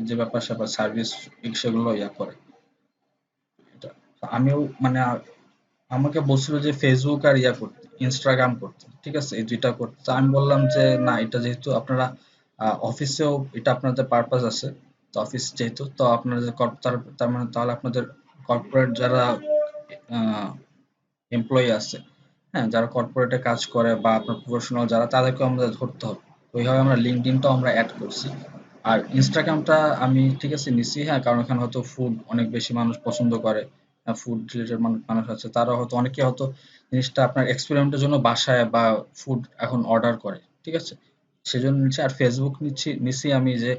যে ব্যাপার-স্যাপার সার্ভিস সেগুলো ইয়া করে। এটা আমিও মানে আমাকে বলছিল যে ফেসবুক আর ইয়া করতে, ইনস্টাগ্রাম করতে, ঠিক আছে, এই দুইটা করতে। তো আমি বললাম যে না, এটা যেহেতু আপনারা অফিসেও এটা আপনাদের পারপাস আছে, তো অফিস যেহেতু, তো আপনাদের তার মানে তাহলে আপনাদের কর্পোরেট যারা এমপ্লয়ি আছে, হ্যাঁ, যারা কর্পোরেটে কাজ করে বা আপনার প্রফেশনাল যারা, তাদেরকে আমাদের ধরতে হবে। ওইভাবে আমরা লিঙ্কডইনটাও আমরা অ্যাড করছি। আর ইনস্টাগ্রামটা আমি ঠিক আছে নিছি, হ্যাঁ, কারণ এখানে হয়তো ফুড অনেক বেশি মানুষ পছন্দ করে। ফুড রিলেটেড মানুষ আছে, তারা হয়তো অনেকে হয়তো জিনিসটা আপনার এক্সপেরিমেন্টের জন্য বাসায় বা ফুড এখন অর্ডার করে, ঠিক আছে, সেজন্য নিচ্ছি। আর ফেসবুক নিচ্ছি আমি যে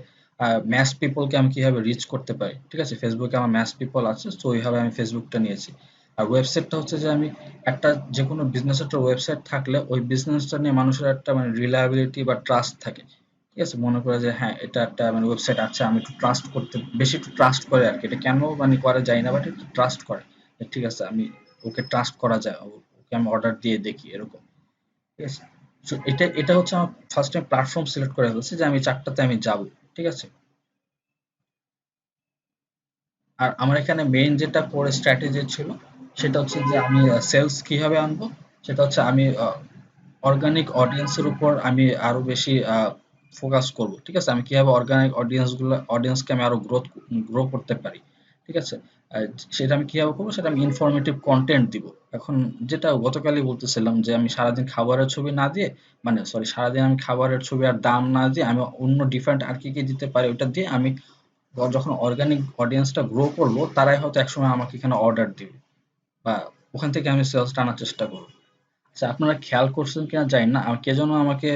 ম্যাস পিপলকে আমি কিভাবে রিচ করতে পারি, ঠিক আছে, ফেসবুকে আমার ম্যাস পিপল আছে, তো ওইভাবে আমি ফেসবুকটা নিয়েছি। আর ওয়েবসাইটটা হচ্ছে যে আমি একটা যে কোনো বিজনেস একটা ওয়েবসাইট থাকলে ওই বিজনেসটা নিয়ে মানুষের একটা মানে রিলায়েবিলিটি বা ট্রাস্ট থাকে, ঠিক আছে, মনে করে যে হ্যাঁ এটা একটা মানে ওয়েবসাইট আছে, আমি একটু ট্রাস্ট করতে বেশি একটু ট্রাস্ট করে আর কি। এটা কেন মানে করে যায় না, বাট একটু ট্রাস্ট করে যে ঠিক আছে, আমি ওকে ট্রাস্ট করা যায়, ওকে আমি অর্ডার দিয়ে দেখি এরকম, ঠিক আছে। সো এটা হচ্ছে আমার ফার্স্ট টাইম প্ল্যাটফর্ম সিলেক্ট করে ফেলছি যে আমি চারটাতে আমি যাব, ঠিক আছে। আর আমার এখানে মেইন যেটা করে স্ট্র্যাটেজি ছিল সেটা হচ্ছে যে আমি সেলস কিভাবে আনবো, সেটা হচ্ছে আমি অর্গানিক অডিয়েন্সের উপর আমি আরো বেশি ফোকাস করব, ঠিক আছে, আমি কিভাবে অর্গানিক অডিয়েন্সকে আমি আরো গ্রো করতে পারি, ঠিক আছে। আর সেটা আমি কিভাবে করবো, সেটা আমি ইনফরমেটিভ কন্টেন্ট দিব। এখন যেটা গতকালই বলতেছিলাম যে আমি সারাদিন খাবারের ছবি না দিয়ে, মানে সরি, সারাদিন আমি খাবারের ছবি আর দাম না দিয়ে আমি অন্য ডিফারেন্ট আর কি কি দিতে পারি ওটা দিয়ে আমি যখন অর্গানিক অডিয়েন্সটা গ্রো করবো, তারাই হয়তো একসময় আমাকে এখানে অর্ডার দিবে বা ওখান থেকে আমি সেলস টানার চেষ্টা করবো। আচ্ছা, আপনারা খেয়াল করছেন কিনা জানি না, কে যেন আমাকে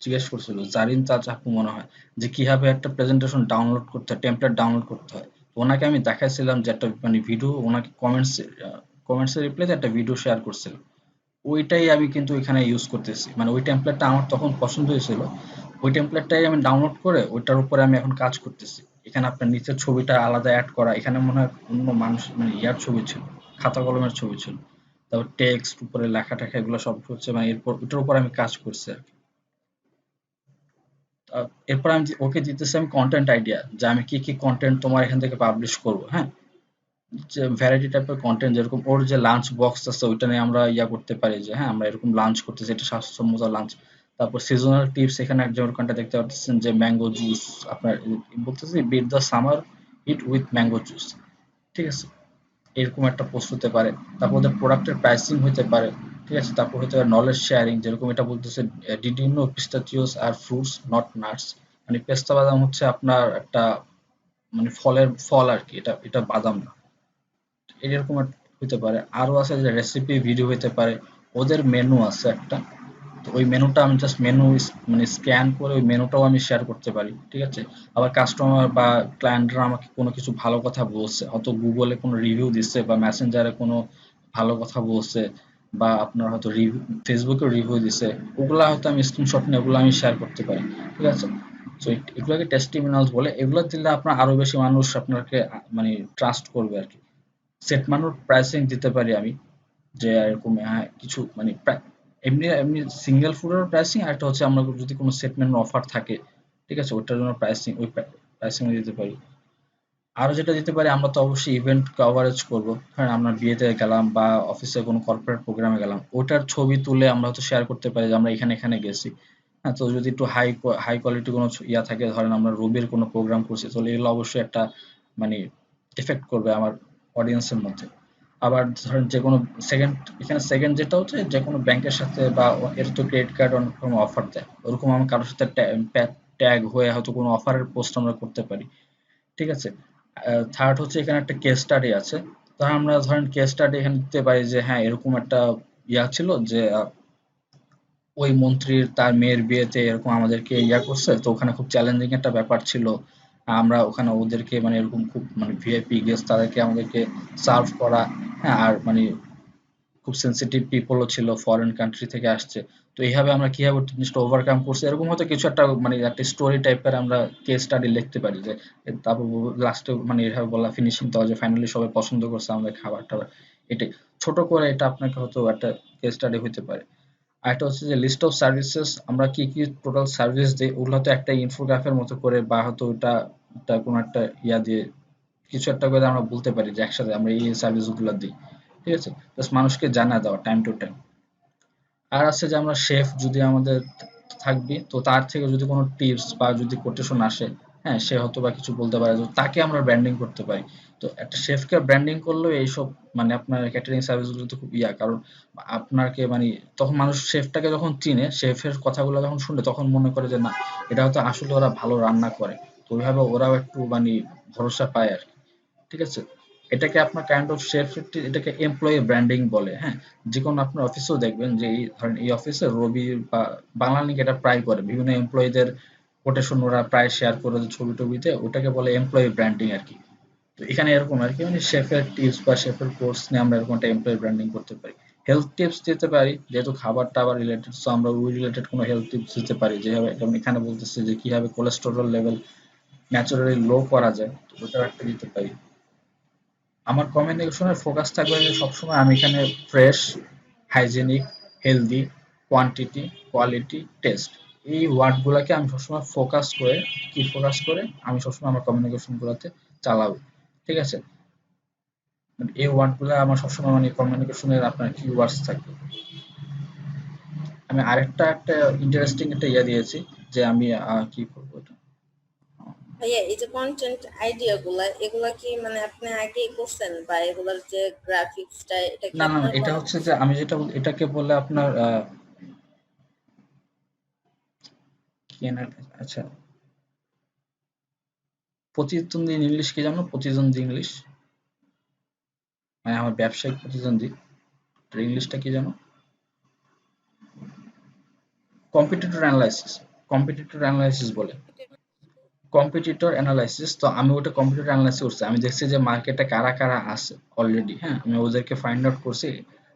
জিজ্ঞেস করছিল, জারিন চাচা আপু মনে হয়, যে কিভাবে একটা প্রেজেন্টেশন ডাউনলোড করতে হয়, টেমপ্লেট ডাউনলোড করতে হয়। তো ওনাকে আমি দেখাইছিলাম যে একটা মানে ভিডিও, ওনাকে কমেন্টসে রিপ্লাইতে একটা ভিডিও শেয়ার করছিল। ওইটাই আমি কিন্তু এখানে ইউজ করতেছি, মানে ওই টেমপ্লেটটা আমার তখন পছন্দ হয়েছিল, ওই টেমপ্লেটটাই আমি ডাউনলোড করে ওইটার উপরে আমি এখন কাজ করতেছি। এখানে আপনার নিচের ছবিটা আলাদা অ্যাড করা, এখানে মনে হয় অন্য মানুষ মানে ইয়ার ছবি ছিল, খাতা কলমের ছবি ছিল, তারপর টেক্সট উপরে লেখা টেখা এগুলো সব হচ্ছে মানে এরপর ওটার উপর আমি কাজ করছি আর কি। এরপর আমি ওকে দিতেছি আমি কন্টেন্ট আইডিয়া, যে আমি কি কি কন্টেন্ট তোমার এখান থেকে পাবলিশ করব, হ্যাঁ, যে ভ্যারাইটি টাইপের কন্টেন্ট, যেরকম ওর যে লাঞ্চ বক্স আছে ওইটা নিয়ে আমরা ইয়া করতে পারি যে হ্যাঁ আমরা এরকম লাঞ্চ করতেছি, এটা স্বাস্থ্যসম্মত লাঞ্চ। তারপর সিজনাল টিপস, এখানে একজন ওখানটা দেখতে পাচ্ছেন যে ম্যাঙ্গো জুস, আপনার বলতেছি beat the summer heat with mango juice, ঠিক আছে, এরকম একটা পোস্ট হতে পারে। তারপর ওদের প্রোডাক্টের প্রাইসিং হতে পারে, ঠিক আছে। তারপর হতে পারে নলেজ শেয়ারিং, যেরকম এটা বলতেছে did you know pistachios are fruits not nuts, মানে পেস্তা বাদাম হচ্ছে আপনার একটা মানে ফল আর কি, এটা এটা বাদাম না, এরকম হতে পারে। আরো আছে যে রেসিপি ভিডিও হতে পারে, ওদের মেনু আছে একটা, তো ওই মেনুটা আমি জাস্ট মানে স্ক্যান করে ওই মেনুটাও আমি শেয়ার করতে পারি, ঠিক আছে। আবার কাস্টমার বা ক্লায়েন্টরা আমাকে কোনো কিছু ভালো কথা বলছে, হয়তো গুগলে কোনো রিভিউ দিচ্ছে বা মেসেঞ্জারে কোনো ভালো কথা বলছে, বা আপনার হয়তো রিভিউ ফেসবুকে রিভিউ দিছে, ওগুলা হয়তো আমি স্ক্রিনশট নিয়ে ওগুলো আমি শেয়ার করতে পারি, ঠিক আছে। তো এগুলোকে টেস্টিমিনালস বলে, এগুলো দিলে আপনার আরো বেশি মানুষ আপনাকে মানে ট্রাস্ট করবে আর কি। সেট মানুর প্রাইসিং দিতে পারি আমি, যে এরকম কিছু মানে এমনি এমনি সিঙ্গেল ফুডের প্রাইসিং, আর একটা হচ্ছে আমরা যদি কোনো সেট মেনুর অফার থাকে, ঠিক আছে, ওটার জন্য প্রাইসিং, ওই প্রাইসিং দিতে পারি। আরো যেটা দিতে পারি, আমরা তো অবশ্যই ইভেন্ট কভারেজ করব, হ্যাঁ, আমরা বিয়েতে গেলাম বা অফিসে কোনো কর্পোরেট প্রোগ্রামে গেলাম, ওটার ছবি তুলে আমরা হয়তো শেয়ার করতে পারি যে আমরা এখানে এখানে গেছি। হ্যাঁ, তো যদি একটু হাই কোয়ালিটি কোনো ইয়া থাকে, ধরেন আমরা রবির কোনো প্রোগ্রাম করছি, তাহলে এগুলো অবশ্যই একটা মানে এফেক্ট করবে আমার অডিয়েন্সের মধ্যে। আবার ধরেন যে কোনো সেকেন্ড, এখানে সেকেন্ড যেটা হচ্ছে যে কোনো ব্যাংকের সাথে বা এর তো ক্রেডিট কার্ড অনেক রকম অফার দেয়, ওরকম আমি কারোর সাথে ট্যাগ হয়ে হয়তো কোনো অফারের পোস্ট আমরা করতে পারি, ঠিক আছে। থার্ড হচ্ছে এখানে একটা কেস স্টাডি আছে, তো আমরা ধরেন কেস স্টাডি এখানে দিতে পারি যে হ্যাঁ এরকম একটা ইয়া ছিল যে ওই মন্ত্রীর তার মেয়ের বিয়েতে এরকম আমাদেরকে ইয়া করছে, তো ওখানে খুব চ্যালেঞ্জিং একটা ব্যাপার ছিল। আমরা ওখানে ওদেরকে মানে এরকম খুব মানে ভিআইপি গেস্ট তাদেরকে আমাদেরকে সার্ভ করা, হ্যাঁ, আর মানে খুব সেনসিটিভ পিপলও ছিল, ফরেন কান্ট্রি থেকে আসছে। তো এইভাবে আমরা কিভাবে জিনিসটা ওভারকাম করছি, এরকম হয়তো কিছু একটা মানে একটা স্টোরি টাইপের আমরা কেস স্টাডি লিখতে পারি যে তারপর লাস্টে মানে এভাবে বলা ফিনিশিং দেওয়া যে ফাইনালি সবাই পছন্দ করছে আমাদের খাবার টাবার, এটাই ছোট করে এটা আপনাকে হয়তো একটা কেস স্টাডি হইতে পারে। আরেকটা হচ্ছে যে লিস্ট অফ সার্ভিসেস, আমরা কি কি টোটাল সার্ভিস দিই ওগুলো তো একটা ইনফোগ্রাফের মতো করে বা হয়তো ওটা কোনো একটা ইয়া দিয়ে কিছু একটা করে আমরা বলতে পারি যে একসাথে আমরা এই সার্ভিস গুলো দিই। ঠিক আছে, জাস্ট মানুষকে জানা দেওয়া টাইম টু টাইম। আর আছে যে আমরা শেফ যদি আমাদের থাকবে, তো তার থেকে যদি কোনো টিপস বা যদি কোটেশন আসে, হ্যাঁ সে হয়তো বা কিছু বলতে পারে, তো তাকে আমরা ব্র্যান্ডিং করতে পারি। তো একটা শেফকে ব্র্যান্ডিং করলেও এইসব মানে আপনার ক্যাটারিং সার্ভিস গুলো তো খুব ইয়া, কারণ আপনাকে মানে তখন মানুষ শেফটাকে যখন চিনে, শেফের কথাগুলো যখন শুনে তখন মনে করে যে না, এটা হয়তো আসলে ওরা ভালো রান্না করে। তো ওইভাবে ওরাও একটু মানে ভরসা পায় আর কি। ঠিক আছে? এটাকে আপনার কাইন্ড অফ শেয়ার ফিফটি, এটাকে এমপ্লয়ি ব্র্যান্ডিং বলে। হ্যাঁ, যে কোনো আপনার অফিসেও দেখবেন যে এই ধরেন এই অফিসে রবি বা বাংলা লিঙ্ক এটা প্রায় করে বিভিন্ন এমপ্লয়ীদের কোটেশন ওরা প্রায় শেয়ার করে যে ছবি টবিতে, ওটাকে বলে এমপ্লয়ি ব্র্যান্ডিং আর কি। তো এখানে এরকম আর কি, মানে শেফের টিপস বা শেফের কোর্স নিয়ে আমরা এরকম একটা এমপ্লয়ি ব্র্যান্ডিং করতে পারি। হেলথ টিপস দিতে পারি, যেহেতু খাবার টাবার রিলেটেড, সো আমরা ওই রিলেটেড কোনো হেলথ টিপস দিতে পারি, যেভাবে যেমন এখানে বলতেছে যে কিভাবে কোলেস্টেরল লেভেল ন্যাচারালি লো করা যায়, তো ওটাও একটা দিতে পারি। আমার কমিউনিকেশনের ফোকাস থাকবে যে সবসময় আমি এখানে fresh, hygienic, healthy, quantity, quality, test, এই ওয়ার্ডগুলোকে আমি সবসময় ফোকাস করে আমি সবসময় আমার কমিউনিকেশনগুলোতে চালাবো। ঠিক আছে, মানে এই ওয়ার্ডগুলো আমার সবসময় মানে কমিউনিকেশনের আপনার কিওয়ার্ডস থাকবে। আমি আরেকটা একটা ইন্টারেস্টিং একটা ইয়ে দিয়েছি যে আমি কি করবো এটা। ভাইয়া এই যে কন্টেন্ট আইডিয়া গুলা এগুলা কি মানে আপনি আগেই করছেন বা এগুলার যে গ্রাফিক্সটা এটা কি না না না, আপনার এটা করা হচ্ছে যে হয়েছে? আমি যেটা এটাকে বলে আপনার কি আচ্ছা, প্রতিদ্বন্দ্বী ইংলিশ কি জানো? প্রতিদ্বন্দ্বী ইংলিশ মানে আমার ব্যবসায়িক প্রতিদ্বন্দ্বী, এটার ইংলিশটা কি জানো? কম্পিটিটর অ্যানালাইসিস, কম্পিটিটর অ্যানালাইসিস বলে। কম্পিটিটর অ্যানালাইসিস, তো আমি ওটা কম্পিটিটর অ্যানালাইসিস করছি, আমি দেখছি যে মার্কেটে কারা কারা আছে অলরেডি, হ্যাঁ আমি ওদেরকে ফাইন্ড আউট করছি,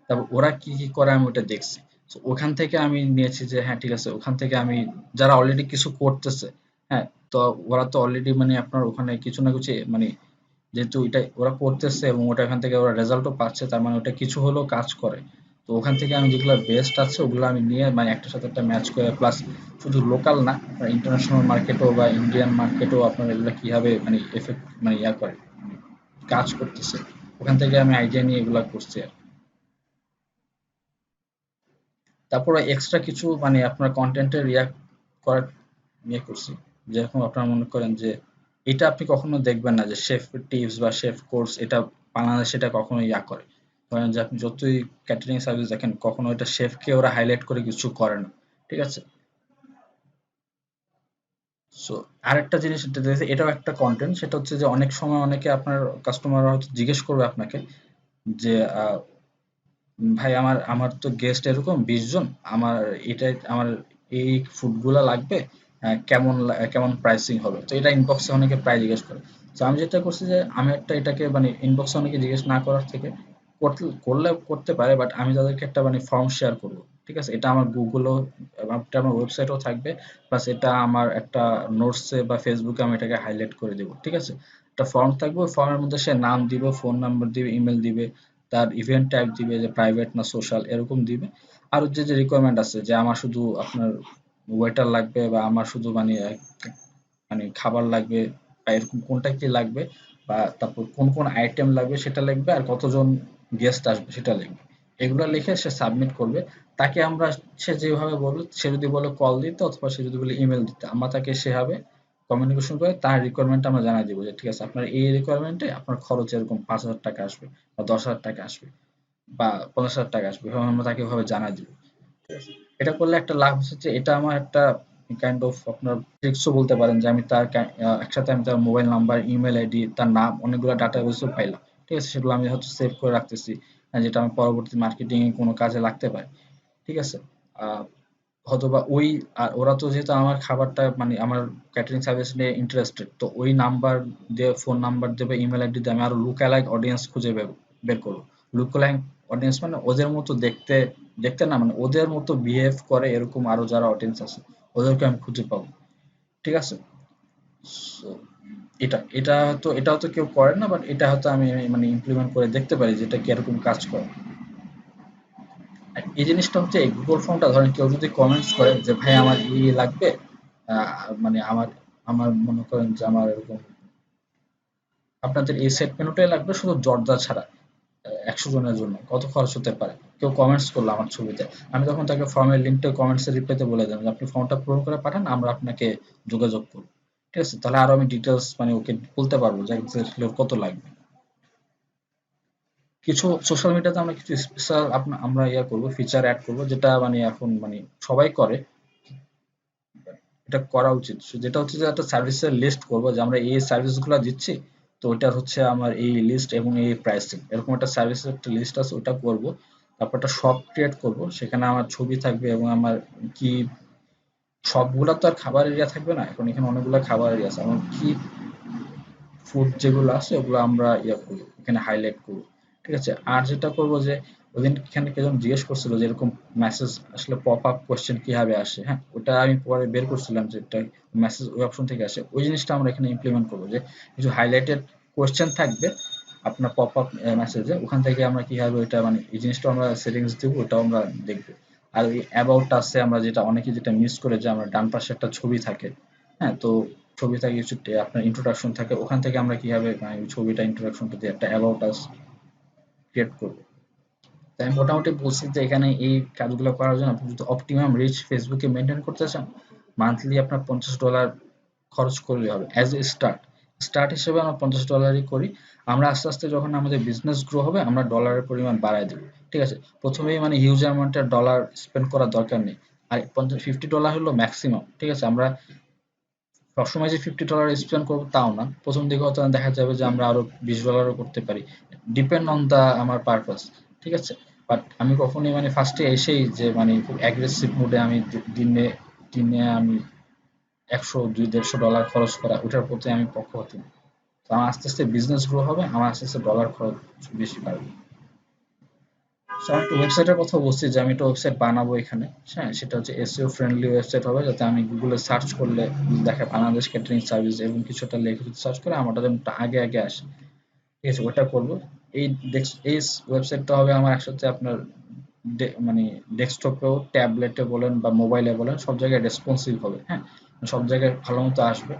তারপর ওরা কি কি করে আমি ওটা দেখছি। তো ওখান থেকে আমি নিয়েছি যে হ্যাঁ ঠিক আছে, ওখান থেকে আমি যারা অলরেডি কিছু করতেছে, হ্যাঁ, তো ওরা তো অলরেডি মানে আপনার ওখানে কিছু না কিছু মানে যেহেতু এটা ওরা করতেছে এবং ওটা এখান থেকে ওরা রেজাল্টও পাচ্ছে, তার মানে ওটা কিছু হলেও কাজ করে। তো ওখান থেকে আমি যেগুলো বেস্ট আছে ওগুলো আমি নিয়ে মানে একটার সাথে একটা ম্যাচ করে, প্লাস শুধু লোকাল না, ইন্টারন্যাশনাল মার্কেটও বা ইন্ডিয়ান মার্কেটও আপনার এগুলো কিভাবে মানে এফেক্ট মানে ইয়া করে, মানে কাজ করতেছে, ওখান থেকে আমি আইডিয়া নিয়ে এগুলা করছি আর কি। তারপরে এক্সট্রা কিছু মানে আপনার কন্টেন্টের রিয়াক্ট করার ইয়ে করছি, যেরকম আপনারা মনে করেন যে এটা আপনি কখনো দেখবেন না যে শেফ টিপস বা শেফ কোর্স, এটা বাংলাদেশে এটা কখনো ইয়া করে, ধরেন যে আপনি যতই ক্যাটারিং সার্ভিস দেখেন কখনো এটা শেফকে ওরা হাইলাইট করে কিছু করে না। ঠিক আছে, সো আরেকটা জিনিস এটা দেখেছি, এটাও একটা কন্টেন্ট, সেটা হচ্ছে যে অনেক সময় অনেকে আপনার কাস্টমাররা হয়তো জিজ্ঞেস করবে আপনাকে যে ভাই আমার আমার তো গেস্ট এরকম 20 জন, আমার এটা আমার এই ফুডগুলা লাগবে, কেমন প্রাইসিং হবে, তো এটা ইনবক্সে অনেকে প্রায় জিজ্ঞেস করে। তো আমি যেটা করছি যে আমি একটা এটাকে মানে ইনবক্সে অনেকে জিজ্ঞেস না করার থেকে করলে করতে পারে, বাট আমি তাদেরকে একটা মানে ফর্ম শেয়ার করব। ঠিক আছে, এটা আমার গুগলও এটা আমার ওয়েবসাইটেও থাকবে, প্লাস এটা আমার একটা নোটসে বা ফেসবুকে আমি এটাকে হাইলাইট করে দেবো। ঠিক আছে, একটা ফর্ম থাকবে, ওই ফর্মের মধ্যে সে নাম দিবে, ফোন নাম্বার দিবে, ইমেল দিবে, তার ইভেন্ট টাইপ দিবে যে প্রাইভেট না সোশ্যাল এরকম দিবে। আর যে রিকোয়ারমেন্ট আছে যে আমার শুধু আপনার ওয়েটার লাগবে বা আমার শুধু মানে মানে খাবার লাগবে বা এরকম কোনটা কি লাগবে, বা তারপর কোন কোন আইটেম লাগবে সেটা লিখবে, আর কতজন গেস্ট আসবে সেটা লিখবে। এগুলো লিখে সে সাবমিট করবে। তাকে আমরা, সে যেভাবে বলবে, সে যদি বলে কল দিতে অথবা সে যদি বলে ইমেল দিতে, আমরা তাকে সেভাবে কমিউনিকেশন করে তার রিকোয়ারমেন্ট আমরা জানাই দিব যে ঠিক আছে আপনার এই রিকোয়ারমেন্টে আপনার খরচ এরকম 5,000 টাকা আসবে বা 10,000 টাকা আসবে বা 50,000 টাকা আসবে, এভাবে আমরা তাকে এভাবে জানাই দিব। ঠিক আছে, এটা করলে একটা লাভ হচ্ছে যে এটা আমার একটা কাইন্ড অফ আপনার ট্রিক্সও বলতে পারেন যে আমি তার একসাথে আমি তার মোবাইল নাম্বার, ইমেল আইডি, তার নাম, অনেকগুলো ডাটাবেসও পাইলাম। ঠিক আছে, সেগুলো আমি হয়তো সেভ করে রাখতেছি, যেটা আমি পরবর্তী মার্কেটিং এ কোনো কাজে লাগতে পারে। ঠিক আছে, আহ হয়তোবা ওই, আর ওরা তো যেহেতু আমার খাবারটা মানে আমার ক্যাটারিং সার্ভিস নিয়ে ইন্টারেস্টেড, তো ওই নাম্বার দিয়ে, ফোন নাম্বার দেবে, ইমেল আইডি দিয়ে আমি আরো লুকালাইক অডিয়েন্স খুঁজে বের করবো। লুকালাইক অডিয়েন্স মানে ওদের মতো দেখতে, দেখতে না মানে ওদের মতো বিহেভ করে এরকম আরো যারা অডিয়েন্স আছে, ওদেরকে আমি খুঁজে পাবো। ঠিক আছে, সো এটা হয়তো এটাও তো কেউ করে না, বাট এটা হয়তো আমি মানে ইমপ্লিমেন্ট করে দেখতে পারি যে এটা কিরকম কাজ করে। এই জিনিসটা হচ্ছে এই গুগল ফর্মটা, ধরেন কেউ যদি কমেন্টস করে যে ভাই আমার এই লাগবে, মানে আমার আমার মনে করেন যে আমার এরকম আপনাদের এই সেট মেনুটাই লাগবে শুধু জর্দা ছাড়া, ১০০ জনের জন্য কত খরচ হতে পারে? কেউ কমেন্টস করলো আমার ছবিতে, আমি তখন তাকে ফর্মের লিঙ্কটা কমেন্টস এর রিপ্লাইতে বলে দিলাম যে আপনি ফর্মটা পূরণ করে পাঠান, আমরা আপনাকে যোগাযোগ করব। ঠিক আছে? তাহলে আরো আমি ডিটেইলস মানে ওকে বলতে পারবো যে এক্সাক্টলি ওর কত লাগবে। কিছু সোশ্যাল মিডিয়াতে আমরা কিছু স্পেশাল আমরা করব, ফিচার এড করব, যেটা মানে এখন মানে সবাই করে, এটা করা উচিত। যেটা হচ্ছে যে একটা সার্ভিসের লিস্ট করব যে আমরা এই সার্ভিসগুলো দিচ্ছি, তো ওইটার হচ্ছে আমার এই লিস্ট এবং এই প্রাইসিং, এরকম একটা সার্ভিসের একটা লিস্ট আছে, ওটা করব। তারপর একটা শপ ক্রিয়েট করব, সেখানে আমার ছবি থাকবে এবং আমার কি, সবগুলা তো আর খাবার এরিয়া থাকবে না, এখন এখানে অনেকগুলো খাবার এরিয়া আছে, আমার কি ফুড যেগুলো আছে ওগুলো আমরা করবো, এখানে হাইলাইট করবো। ঠিক আছে? আর যেটা করব যে ওইদিন এখানে কেজন জিজ্ঞেস করছিল যে এরকম মেসেজ আসলে পপ আপ কোশ্চেন কিভাবে আসে, হ্যাঁ ওটা আমি পরে বের করছিলাম যে এটা মেসেজ ওই অপশন থেকে আসে, ওই জিনিসটা আমরা এখানে ইমপ্লিমেন্ট করবো যে কিছু হাইলাইটেড কোশ্চেন থাকবে আপনার পপ আপ মেসেজে, ওখান থেকে আমরা কিভাবে ওইটা মানে এই জিনিসটা আমরা সেটিংস দিব, ওটাও আমরা দেখবো। আর ওই অ্যাবাউট আছে আমরা যেটা অনেকে যেটা মিস করে, যে আমরা ডান পাশে একটা ছবি থাকে, হ্যাঁ তো ছবি থাকে কিছু আপনার ইন্ট্রোডাকশন থাকে, ওখান থেকে আমরা কিভাবে মানে ওই ছবিটা ইন্ট্রোডাকশনটা দিয়ে একটা অ্যাবাউট আস ক্রিয়েট করবো। তাই আমি মোটামুটি বলছি যে এখানে এই কাজগুলো করার জন্য আপনি যদি অপটিমাম রিচ ফেসবুকে মেনটেন করতে চান, মান্থলি আপনার $50 খরচ করলে হবে অ্যাজ এ স্টার্ট। স্টার্ট হিসেবে আমরা $50 করি। আমরা আস্তে আস্তে যখন আমাদের বিজনেস গ্রো হবে আমরা ডলারের পরিমাণ বাড়ায় দেবো। ঠিক আছে? প্রথমেই মানে হিউজ অ্যামাউন্টের ডলার স্পেন্ড করার দরকার নেই। আর $50 হলো ম্যাক্সিমাম। ঠিক আছে? আমরা সবসময় যে $50 স্পেন্ড করবো তাও না। প্রথম দিকে হয়তো দেখা যাবে যে আমরা আরো $20 করতে পারি। ডিপেন্ড অন দা আমার পারপাস। ঠিক আছে? বাট আমি কখনোই মানে ফার্স্টে এসেই যে মানে খুব অ্যাগ্রেসিভ মুডে আমি দিনে দিনে আমি 100 $150 খরচ করা, ওটার প্রতি আমি পক্ষপাতী না। তো আমার আস্তে আস্তে বিজনেস গ্রো হবে, আমার আস্তে আস্তে ডলার খরচ বেশি বাড়বে। সো আমি একটা ওয়েবসাইটের কথা বলছি যে আমি একটা ওয়েবসাইট বানাবো এখানে। হ্যাঁ, সেটা হচ্ছে এসইও ফ্রেন্ডলি ওয়েবসাইট হবে, যাতে আমি গুগলে সার্চ করলে দেখে বাংলাদেশ ক্যাটারিং সার্ভিস এবং কিছুটা লেখে যদি সার্চ করে আমারটা যেন আগে আগে আসে। ঠিক আছে? ওটা করবো। এই ওয়েবসাইটটা হবে আমার একসাথে আপনার মানে ডেস্কটপেও, ট্যাবলেটে বলেন বা মোবাইলে বলেন, সব জায়গায় রেসপন্সিভ হবে। হ্যাঁ, সব জায়গায় ভালো মতো আসবে।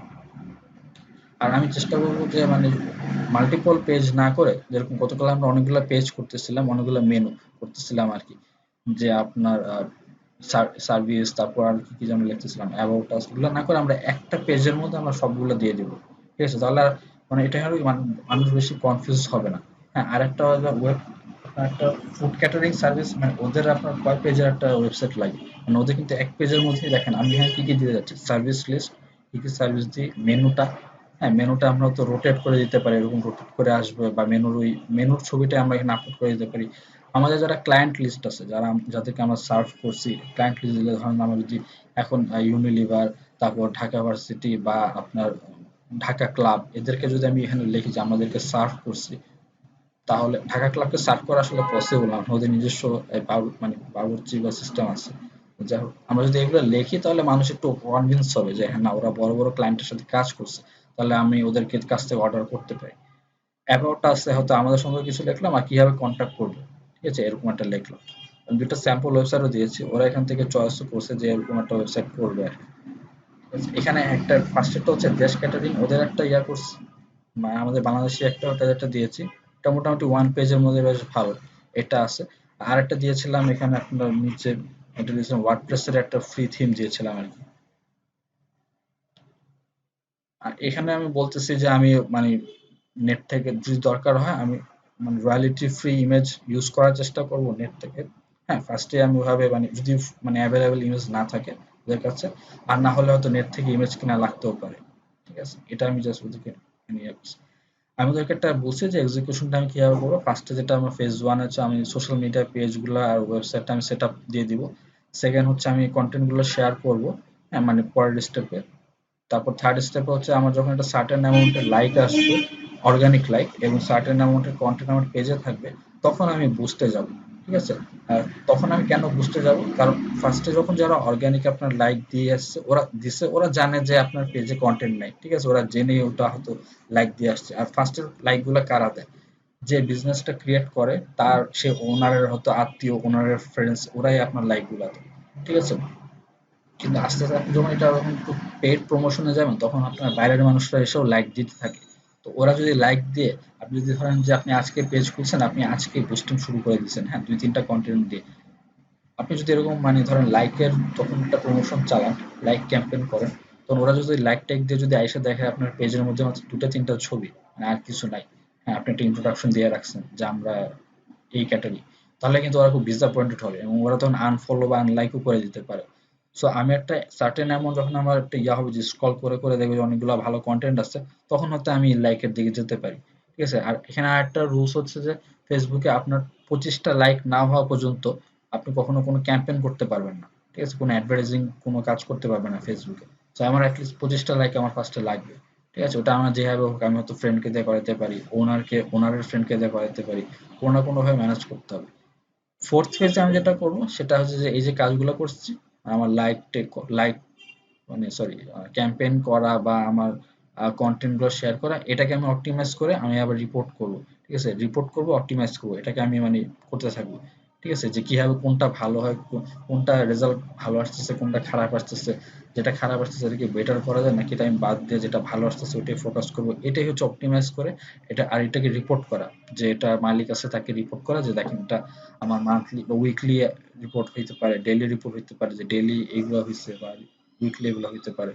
আর আমি চেষ্টা করবো যে মানে মাল্টিপল পেজ না করে, যেরকম গতকাল আমরা অনেকগুলো পেজ করতেছিলাম, অনেকগুলো মেনু করতেছিলাম আর কি, যে আপনার সার্ভিস, তারপর আর কি কি যেন লিখতেছিলাম, অ্যাবাউট আস, এগুলো না করে আমরা একটা পেজের মধ্যে আমরা সবগুলো দিয়ে দিব। ঠিক আছে? তাহলে আর মানে এটা হলো মানুষ বেশি কনফিউজ হবে না। হ্যাঁ, আর একটা ওয়েব, আপনার একটা ফুড ক্যাটারিং সার্ভিস মানে ওদের আপনার কয় পেজের একটা ওয়েবসাইট লাগে, মানে ওদের কিন্তু এক পেজের মধ্যেই দেখেন আমি এখানে কি কি দিয়ে যাচ্ছি, সার্ভিস লিস্ট, কি কি সার্ভিস দিই, মেনুটা, হ্যাঁ মেনুটা আমরা তো রোটেট করে দিতে পারি, এরকম রোটেট করে আসবে, বা মেনুর ওই মেনুর ছবিটা আমরা এখানে আপলোড করে দিতে পারি। আমাদের যারা ক্লায়েন্ট লিস্ট আছে, যারা যাদেরকে আমরা সার্ভ করছি, ক্লায়েন্ট লিস্ট দিলে ধরেন আমরা যদি এখন ইউনিলিভার, তারপর ঢাকা ভার্সিটি বা আপনার ঢাকা ক্লাব, এদেরকে যদি আমি এখানে লিখি যে আমাদেরকে সার্ভ করছি, তাহলে ঢাকা ক্লাবকে সার্ভ করা আসলে পসিবল না, ওদের নিজস্ব মানে বাবুর্চি বা সিস্টেম আছে। যাই হোক, আমরা যদি এগুলো লিখি তাহলে মানুষ একটু কনভিন্স হবে যে হ্যাঁ না, ওরা বড় বড় ক্লায়েন্টের সাথে কাজ করছে, তাহলে আমি ওদেরকে কাছ থেকে অর্ডার করতে পারি। অ্যাবাউটটা আছে হয়তো আমাদের সঙ্গে কিছু লিখলাম, আর কিভাবে কন্ট্যাক্ট করবো, ঠিক আছে, এরকম একটা লিখলাম। আমি দুটো স্যাম্পল ওয়েবসাইটও দিয়েছি, ওরা এখান থেকে চয়েস করছে যে এরকম একটা ওয়েবসাইট করবে আর কি। ঠিক আছে? এখানে একটা ফার্স্টেরটা হচ্ছে দেশ ক্যাটারিং, ওদের একটা করছি, মানে আমাদের বাংলাদেশি একটা, ওটা যেটা দিয়েছি, এটা মোটামুটি ওয়ান পেজের মধ্যে বেশ ভালো, এটা আছে। আর একটা দিয়েছিলাম এখানে আপনার নিচে, এটা দিয়েছিলাম ওয়ার্ডপ্রেসের একটা ফ্রি থিম দিয়েছিলাম আর কি। আর এখানে আমি বলতেছি যে আমি মানে নেট থেকে যদি দরকার হয় আমি মানে রয়্যালিটি ফ্রি ইমেজ ইউজ করার চেষ্টা করব নেট থেকে। হ্যাঁ, ফার্স্টে আমি ওভাবে মানে যদি মানে অ্যাভেলেবেল ইমেজ না থাকে ওদের কাছে, আর না হলে হয়তো নেট থেকে ইমেজ কিনা লাগতেও পারে। ঠিক আছে? এটা আমি জাস্ট ওদেরকে মানে করছি। আমি ওদেরকে একটা বলছি যে এক্সিকিউশনটা আমি কিভাবে করবো। ফার্স্টে যেটা আমার ফেজ ওয়ান হচ্ছে আমি সোশ্যাল মিডিয়া পেজগুলো আর ওয়েবসাইটটা আমি সেট আপ দিয়ে দিব। সেকেন্ড হচ্ছে আমি কন্টেন্ট গুলো শেয়ার করবো, হ্যাঁ মানে পরের স্টেপে। তারপর থার্ড স্টেপে হচ্ছে আমার যখন একটা সার্টেন অ্যামাউন্টের লাইক আসবে, অর্গানিক লাইক, এবং সার্টেন অ্যামাউন্টের কন্টেন্ট আমার পেজে থাকবে, তখন আমি বুস্টে যাব। ঠিক আছে? আর তখন আমি কেন বুস্টে যাব, কারণ ফার্স্টে যখন যারা অর্গানিক আপনার লাইক দিয়ে আসছে, ওরা দিছে, ওরা জানে যে আপনার পেজে কন্টেন্ট নাই। ঠিক আছে? ওরা জেনেই ওটা হয়তো লাইক দিয়ে আসছে। আর ফার্স্টের লাইক গুলা কারা দেয়, যে বিজনেসটা ক্রিয়েট করে তার সে ওনারের হয়তো আত্মীয়, ওনারের ফ্রেন্ডস, ওরাই আপনার লাইক গুলা দেয়। ঠিক আছে? কিন্তু আস্তে আস্তে আপনি যখন এটা যখন একটু পেইড প্রমোশনে যাবেন তখন আপনার বাইরের মানুষরা এসেও লাইক দিতে থাকে। তো ওরা যদি লাইক দিয়ে, আপনি যদি ধরেন যে আপনি আজকে পেজ খুলছেন, আপনি আজকে পোস্টিং শুরু করে দিচ্ছেন, হ্যাঁ, ২-৩টা কন্টেন্ট দিয়ে। আপনি যদি এরকম মানে ধরেন লাইকের তখন একটা প্রমোশন চালান, লাইক ক্যাম্পেইন করেন, তখন ওরা যদি লাইক টাইক দিয়ে যদি আইসা দেখে আপনার পেজের মধ্যে মাত্র ২টা ৩টা ছবি, মানে আর কিছু নাই। হ্যাঁ, আপনি একটা ইন্ট্রোডাকশন দিয়ে রাখছেন যে আমরা এই ক্যাটাগরি, তাহলে কিন্তু ওরা খুব ডিসঅ্যাপয়েন্টেড হবে এবং ওরা তখন আনফলো বা আনলাইকও করে দিতে পারে। সো আমি একটা সার্টেন অ্যামাউন্ট যখন আমার একটা ইয়া হবে যে স্ক্রল করে করে দেখবো যে অনেকগুলো ভালো কন্টেন্ট আছে, তখন হয়তো আমি লাইকের দিকে যেতে পারি। ঠিক আছে? আর এখানে আরেকটা রুলস হচ্ছে যে ফেসবুকে আপনার 25টা লাইক না হওয়া পর্যন্ত আপনি কখনো কোনো ক্যাম্পেইন করতে পারবেন না। ঠিক আছে? কোনো অ্যাডভার্টাইজিং কোনো কাজ করতে পারবেন না ফেসবুকে। তো আমার এটলিস্ট 25টা লাইক আমার ফার্স্টে লাগবে। ঠিক আছে? ওটা আমার যেভাবে হোক আমি হয়তো ফ্রেন্ডকে দিয়ে করাতে পারি, ওনারের ফ্রেন্ডকে দিয়ে করাতে পারি। কোনো না কোনোভাবে ম্যানেজ করতে হবে। ফোর্থ ফেজে আমি যেটা করব সেটা হচ্ছে যে এই যে কাজগুলো করছি, আমার লাইক মানে সরি ক্যাম্পেইন করা বা আমার কন্টেন্ট গুলো শেয়ার করা, এটাকে আমি অপটিমাইজ করে আমি আবার রিপোর্ট করব। ঠিক আছে? রিপোর্ট করব, অপটিমাইজ করব, এটাকে আমি মানে করতে থাকবো। ঠিক আছে? যে কিভাবে কোনটা ভালো হয়, কোনটা রেজাল্ট ভালো আসতেছে, কোনটা খারাপ আসতেছে, যেটা খারাপ আসতেছে এটাকে বেটার করা যায় নাকি এটা আমি বাদ দিয়ে যেটা ভালো আসতেছে ওইটাই ফোকাস করব, এটাই হচ্ছে অপটিমাইজ করে এটা, আর এটাকে রিপোর্ট করা, যে এটা মালিক আছে তাকে রিপোর্ট করা যে দেখেন এটা আমার মান্থলি বা উইকলি রিপোর্ট হইতে পারে, ডেইলি রিপোর্ট হইতে পারে যে ডেইলি এগুলো হয়েছে বা উইকলি এগুলো হইতে পারে।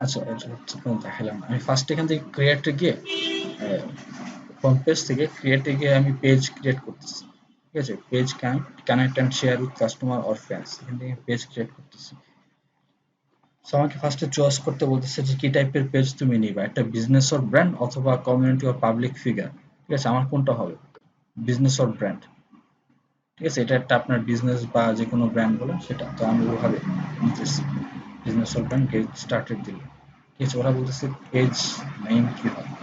আচ্ছা, এটা হচ্ছে আপনার দেখালাম। আমি ফার্স্ট এখান থেকে ক্রিয়েটে গিয়ে হোম পেজ থেকে ক্রিয়েটে গিয়ে আমি পেজ ক্রিয়েট করতেছি। ঠিক আছে? Page connect and share with customer or friends, এখান থেকে পেজ ক্রিয়েট করতেছি। সো আমাকে ফার্স্টে চয়েস করতে বলতেছে যে কি টাইপের পেজ তুমি নিবা, একটা বিজনেস অর ব্র্যান্ড অথবা কমিউনিটি অর পাবলিক ফিগার। ঠিক আছে? আমার কোনটা হবে? Business or brand. ঠিক আছে? এটা একটা আপনার বিজনেস বা যে কোনো ব্র্যান্ড বলেন সেটা, তো আমি ওভাবে নিতেছি। Business or brand get started দিলে, ঠিক আছে? ওরা বলতেছে পেজ নেম কি হবে।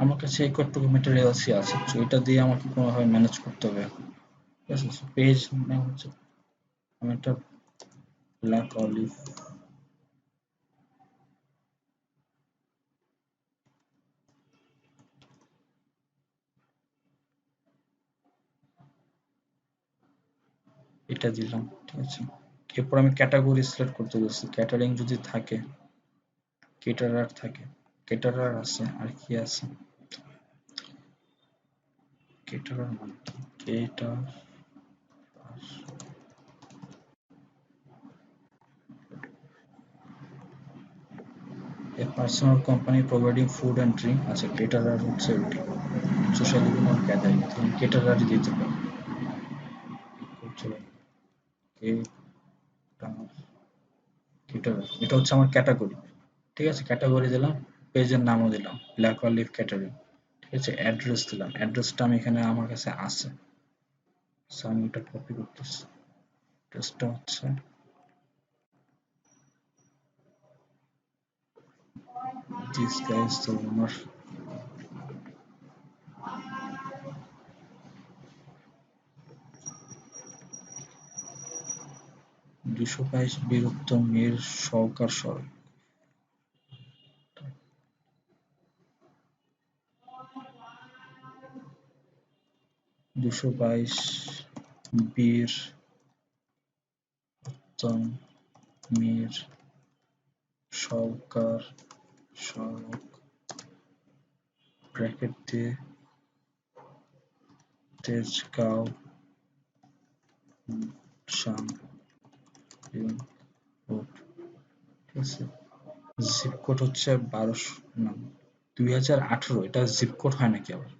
আমার কাছে এই কতটুকু মেটেরিয়ালসই আছে, তো এটা দিয়ে আমাকে কোনোভাবে ম্যানেজ করতে হবে এখন। ঠিক আছে? পেজ নেম হচ্ছে আমি একটা ব্ল্যাক অলিভ, এটা দিলাম। ঠিক আছে? এরপর আমি ক্যাটাগরি সিলেক্ট করতে বলছি, ক্যাটারিং যদি থাকে, কেটারার থাকে, কেটারার আছে, আর কি আছে, কেটারার মানে কি, cater, A personal company providing food and drink. আচ্ছা, কেটারার হচ্ছে ওইটা, সোশ্যাল ইভেন্ট অর গ্যাদারিং, তাহলে কেটারারই দিতে পারি। কেটারার, এটা হচ্ছে আমার ক্যাটাগরি। ঠিক আছে? ক্যাটাগরি দিলাম, পেজের নামও দিলাম ব্ল্যাক অলিভ ক্যাটারিং। ঠিক আছে? অ্যাড্রেস দিলাম, অ্যাড্রেসটা আমি এখানে আমার কাছে আছে। সো আমি এটা কপি করতেছি। অ্যাড্রেসটা হচ্ছে this guys the owner, ২২২ Bir Uttam Mir Shawkat সড়ক, ২২২ বীর উত্তম মীর সওকার সড়ক, ব্র্যাকেট দিয়ে তেজগাঁও, শামপুর। ঠিক আছে? জিপ কোড হচ্ছে ১২০০, না, ২০১৮, এটা জিপ কোড হয় নাকি আবার?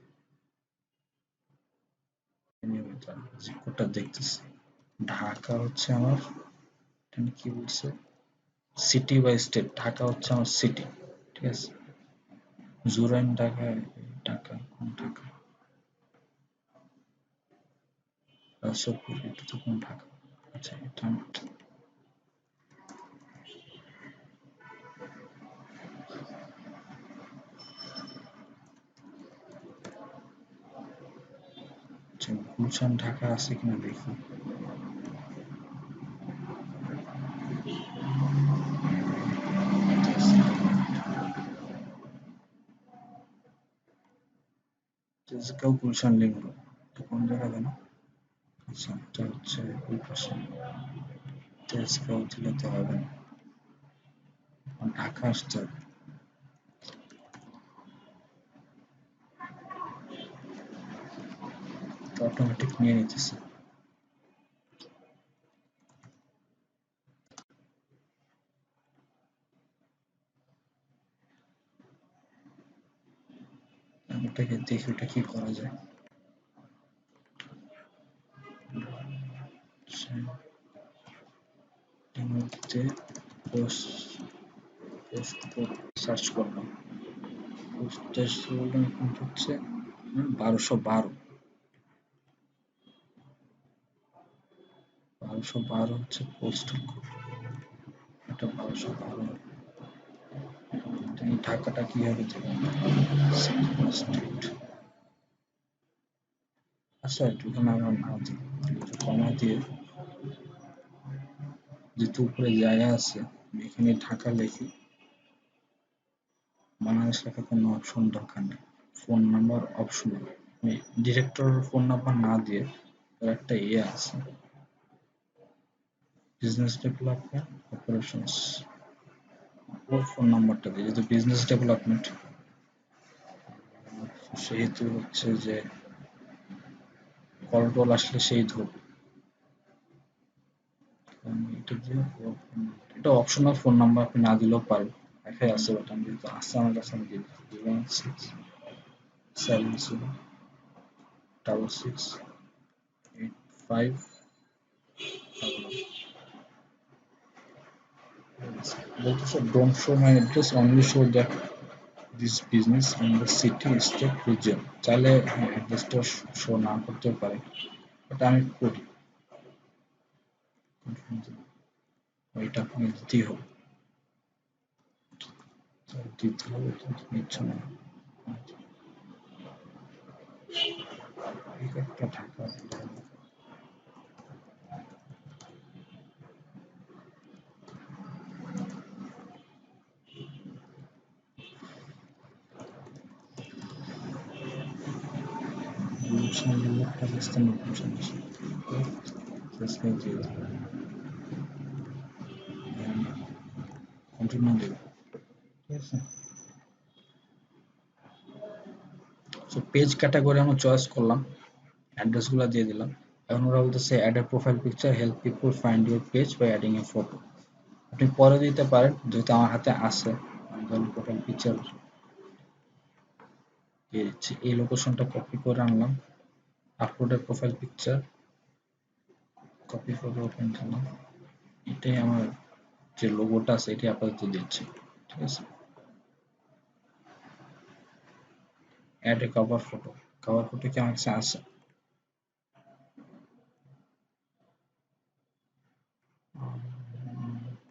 নিয়মিত কোডটা দেখতেছি। ঢাকা হচ্ছে আমার, এখানে কি বলছে, সিটি বা স্টেট। ঢাকা হচ্ছে আমার সিটি, ঠিক আছে। জুরাইন ঢাকা, ঢাকা কোন ঢাকা? রাজশাহী, এটা তো কোন ঢাকা? আচ্ছা, এটা আচ্ছা, গুলশান ঢাকা আছে কিনা দেখি। তেজগাঁও গুলশান লিংক রোড, এটা কোন জায়গা জানো? আচ্ছা, এটা হচ্ছে ওই পাশে। তেজগাঁও দিলে তো হবে না, ঢাকা আসতে হবে। অটোমেটিক নিয়ে নিতেছে। ওটাকে দেখি ওটা কি করা যায়। সার্চ করলাম, হচ্ছে 1212, 1212 হচ্ছে পোস্টাল কোড। এটা 1212। এই ঢাকাটা কিভাবে দেবেন? আচ্ছা, একটুখানি আমার না দিই, একটু কমা দিয়ে, যেহেতু উপরে জায়গা আছে, আমি এখানে ঢাকা লিখি, বাংলাদেশ লেখার কোনো অপশন দরকার নেই। ফোন নাম্বার অপশনাল, আমি ডিরেক্টরের ফোন নাম্বার না দিয়ে একটা আছে, বিজনেস ডেভেলপমেন্ট অপারেশনস, ওর ফোন নাম্বারটা দিই, যেহেতু বিজনেস ডেভেলপমেন্ট, সেহেতু হচ্ছে যে কল টল আসলে সেই ধরবে। এটা অপশনাল ফোন নাম্বার, আপনি না দিলেও পারেন, লেখাই আছে, বাট আমি যেহেতু আছে আমার কাছে আমি দিয়ে দিই 016706685. বলতেছে don't show my address, only show that this business in the city, state, region. চাইলে হ্যাঁ অ্যাড্রেসটা শো না করতেও পারে, বাট আমি করি, ওইটা আপনাকে দিতেই হবে, দিতে হবে, কিন্তু নিচ্ছে না। এই একটা ঢাকা গুলশান পাকিস্তানের গুলশান কন্টিনিউ দেব, ঠিক আছে। সো পেজ ক্যাটাগরি আমরা চয়েস করলাম, অ্যাড্রেসগুলো দিয়ে দিলাম। এখন ওরা বলতেছে add a profile picture, help people find your page by adding a photo. আপনি পরে দিতে পারেন, যেহেতু আমার হাতে আছে, আমি তাহলে প্রোফাইল পিকচার দিয়ে দিচ্ছি। এই লোকেশনটা কপি করে আনলাম, আপলোড এ প্রোফাইল পিকচার, কপি করে ওপেন করলাম, এটাই আমার যে লোগোটা আছে এটি আপাতত দিচ্ছি, ঠিক আছে। Add a cover photo, cover photo কি আমার কাছে আছে?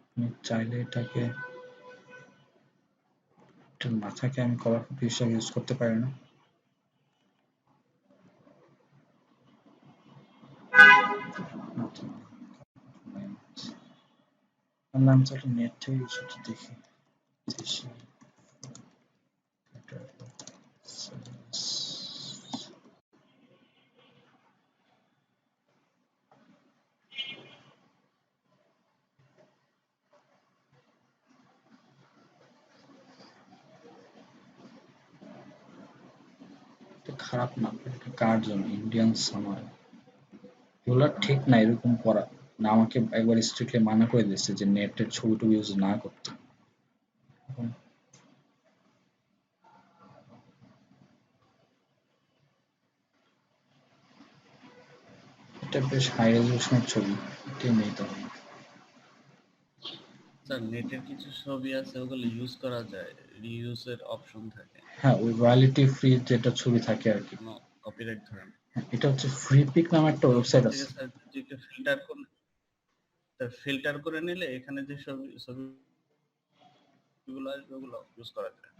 আপনি চাইলে এটাকে এটার মাথাকে আমি কভার ফটো হিসাবে ইউজ করতে পারি না? আমি চাইলে নেট থেকে কিছুটা দেখি, দেশি খারাপ না, এটা কার জন্য? ইন্ডিয়ান সামার, এগুলো ঠিক না এরকম করা না, আমাকে একবার স্ট্রিক্টলি মানা করে দিচ্ছে যে নেটের ছবি টবি ইউজ না করতে। এখন এটা বেশ হাই রেজলিউশনের ছবি, এটাই নেই তাহলে। স্যার নেটের কিছু ছবি আছে ওগুলো ইউজ করা যায়, রিইউজের অপশন থাকে, হ্যাঁ, ওই রয়্যালিটি ফ্রি যেটা ছবি থাকে আর কি। কোনো কপিরাইট ধরে না। হ্যাঁ, এটা হচ্ছে ফ্রি পিক নামে একটা তো ওখান ওয়েবসাইট থেকে আছে। স্যার যদি ফিল্টার করে নিলে এখানে যে ছবিগুলো আসবে ওগুলো ইউজ করা যায়।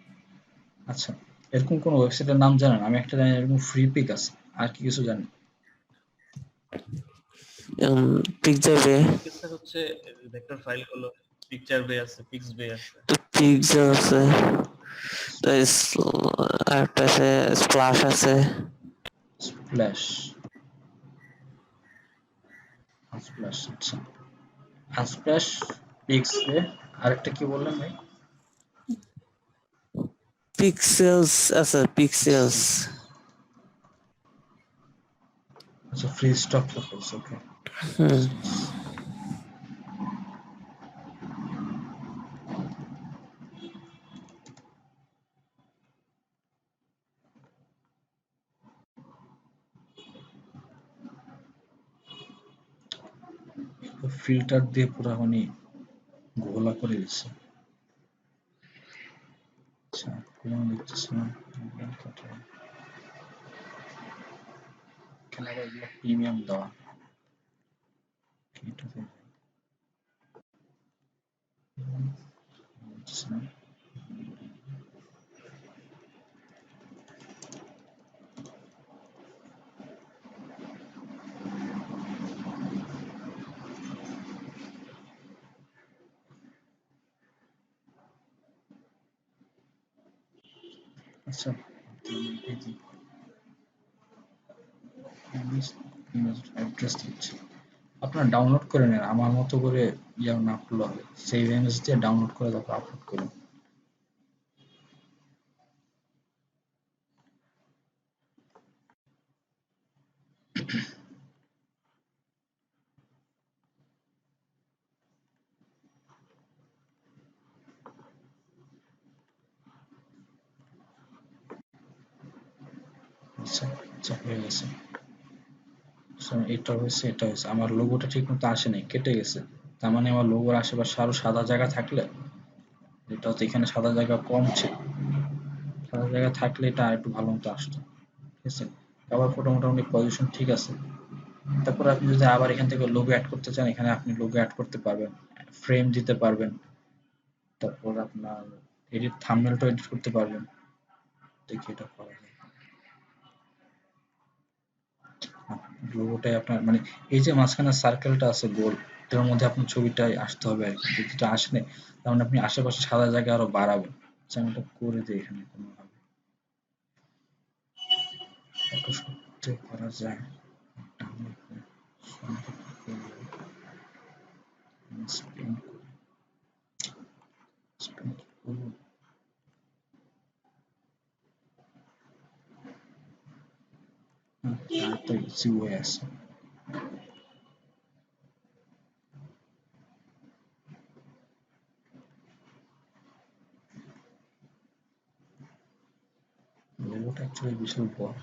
আচ্ছা, এরকম কোন ওয়েবসাইটের নাম জানেন? আমি একটা জানি এরকম ফ্রি পিক আছে, আর কি কিছু জানেন? পিকচার বে, পিকে স্যার হচ্ছে ভেক্টর ফাইলগুলো, পিকচার বে আছে, পিক্স বে আছে। পিকচার আছে, তো আরেকটা আছে স্প্লাশ আছে। স্প্ল্যাশ, স্প্ল্যাশ, আচ্ছা। আনস্প্ল্যাশ, পিক্সবে, আরেকটা কি বললেন ভাই? পিক্সেলস আছে, পিক্সেলস। আচ্ছা, ফ্রি স্টক ফটোস, ওকে। হুম, ফিল্টার দিয়ে পুরো মানে ঘোলা করে দিচ্ছে। আচ্ছা, কোনো দেখতেছি না। এখানে আবার এগুলো প্রিমিয়াম দেওয়া, এটাতে দেখতেছি না। আচ্ছা, এই যে অ্যাড্রেস দিচ্ছি, আপনারা ডাউনলোড করে নেন, আমার মতো করে ইয়া না করলে হবে, সেভ ইমেজ দিয়ে ডাউনলোড করে তারপর আপলোড করুন। আচ্ছা, আচ্ছা, হয়ে গেছে। এটা হয়েছে, এটা হয়েছে, আমার লোগোটা ঠিক মতো আসে নাই, কেটে গেছে। তার মানে আমার লোগোর আশেপাশে আরো সাদা জায়গা থাকলে, এটা তো এখানে সাদা জায়গা কম ছিল, সাদা জায়গা থাকলে এটা আর একটু ভালো মতো আসতো। ঠিক আছে, আবার ফটো মোটামুটি পজিশন ঠিক আছে। তারপর আপনি যদি আবার এখান থেকে লোগো অ্যাড করতে চান, এখানে আপনি লোগো অ্যাড করতে পারবেন, ফ্রেম দিতে পারবেন, তারপর আপনার এডিট থাম্বনেলটা এডিট করতে পারবেন। দেখি এটা করা যায়। লোগোটাই আপনার মানে এই যে মাঝখানে সার্কেলটা আছে গোল, এটার মধ্যে আপনার ছবিটাই আসতে হবে আর কি। যদি এটা আসে না, তার মানে আপনি আশেপাশে সাদা জায়গা আরো বাড়াবেন। আচ্ছা, আমি এটা করে দিই এখানে কোনোভাবে। ফটোশপে করা যায়, ডাউনলোড করে সুন্দর করে স্পেন স্পেন করব। একটা ইজি ওয়ে আছে। লোগোটা অ্যাকচুয়ালি বিশাল বড়।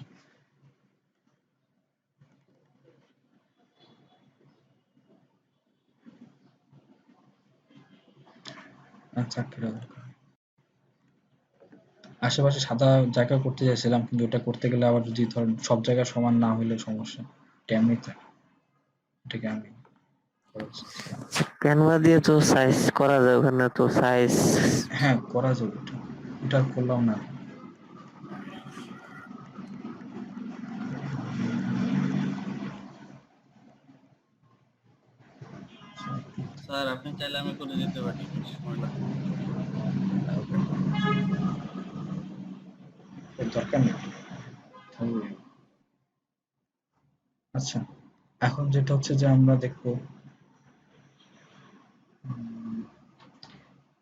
আচ্ছা, কেটে দরকার, আশেপাশে সাদা জায়গা করতে চাইছিলাম, কিন্তু এটা করতে গেলে আবার যদি ধরেন সব জায়গা সমান না হইলে সমস্যা, এটা এমনিতে, এটাকে আমি করে দিচ্ছিলাম। ক্যানভা দিয়ে তো সাইজ করা যায়, ওখানে তো সাইজ। হ্যাঁ, করা যাবে এটা, এটা আর করলাম না। স্যার আপনি চাইলে আমি করে দিতে পারি, বেশি সময় লাগবে না। ওকে, এর দরকার নেই। তাহলে আচ্ছা, এখন যেটা হচ্ছে যে আমরা দেখবো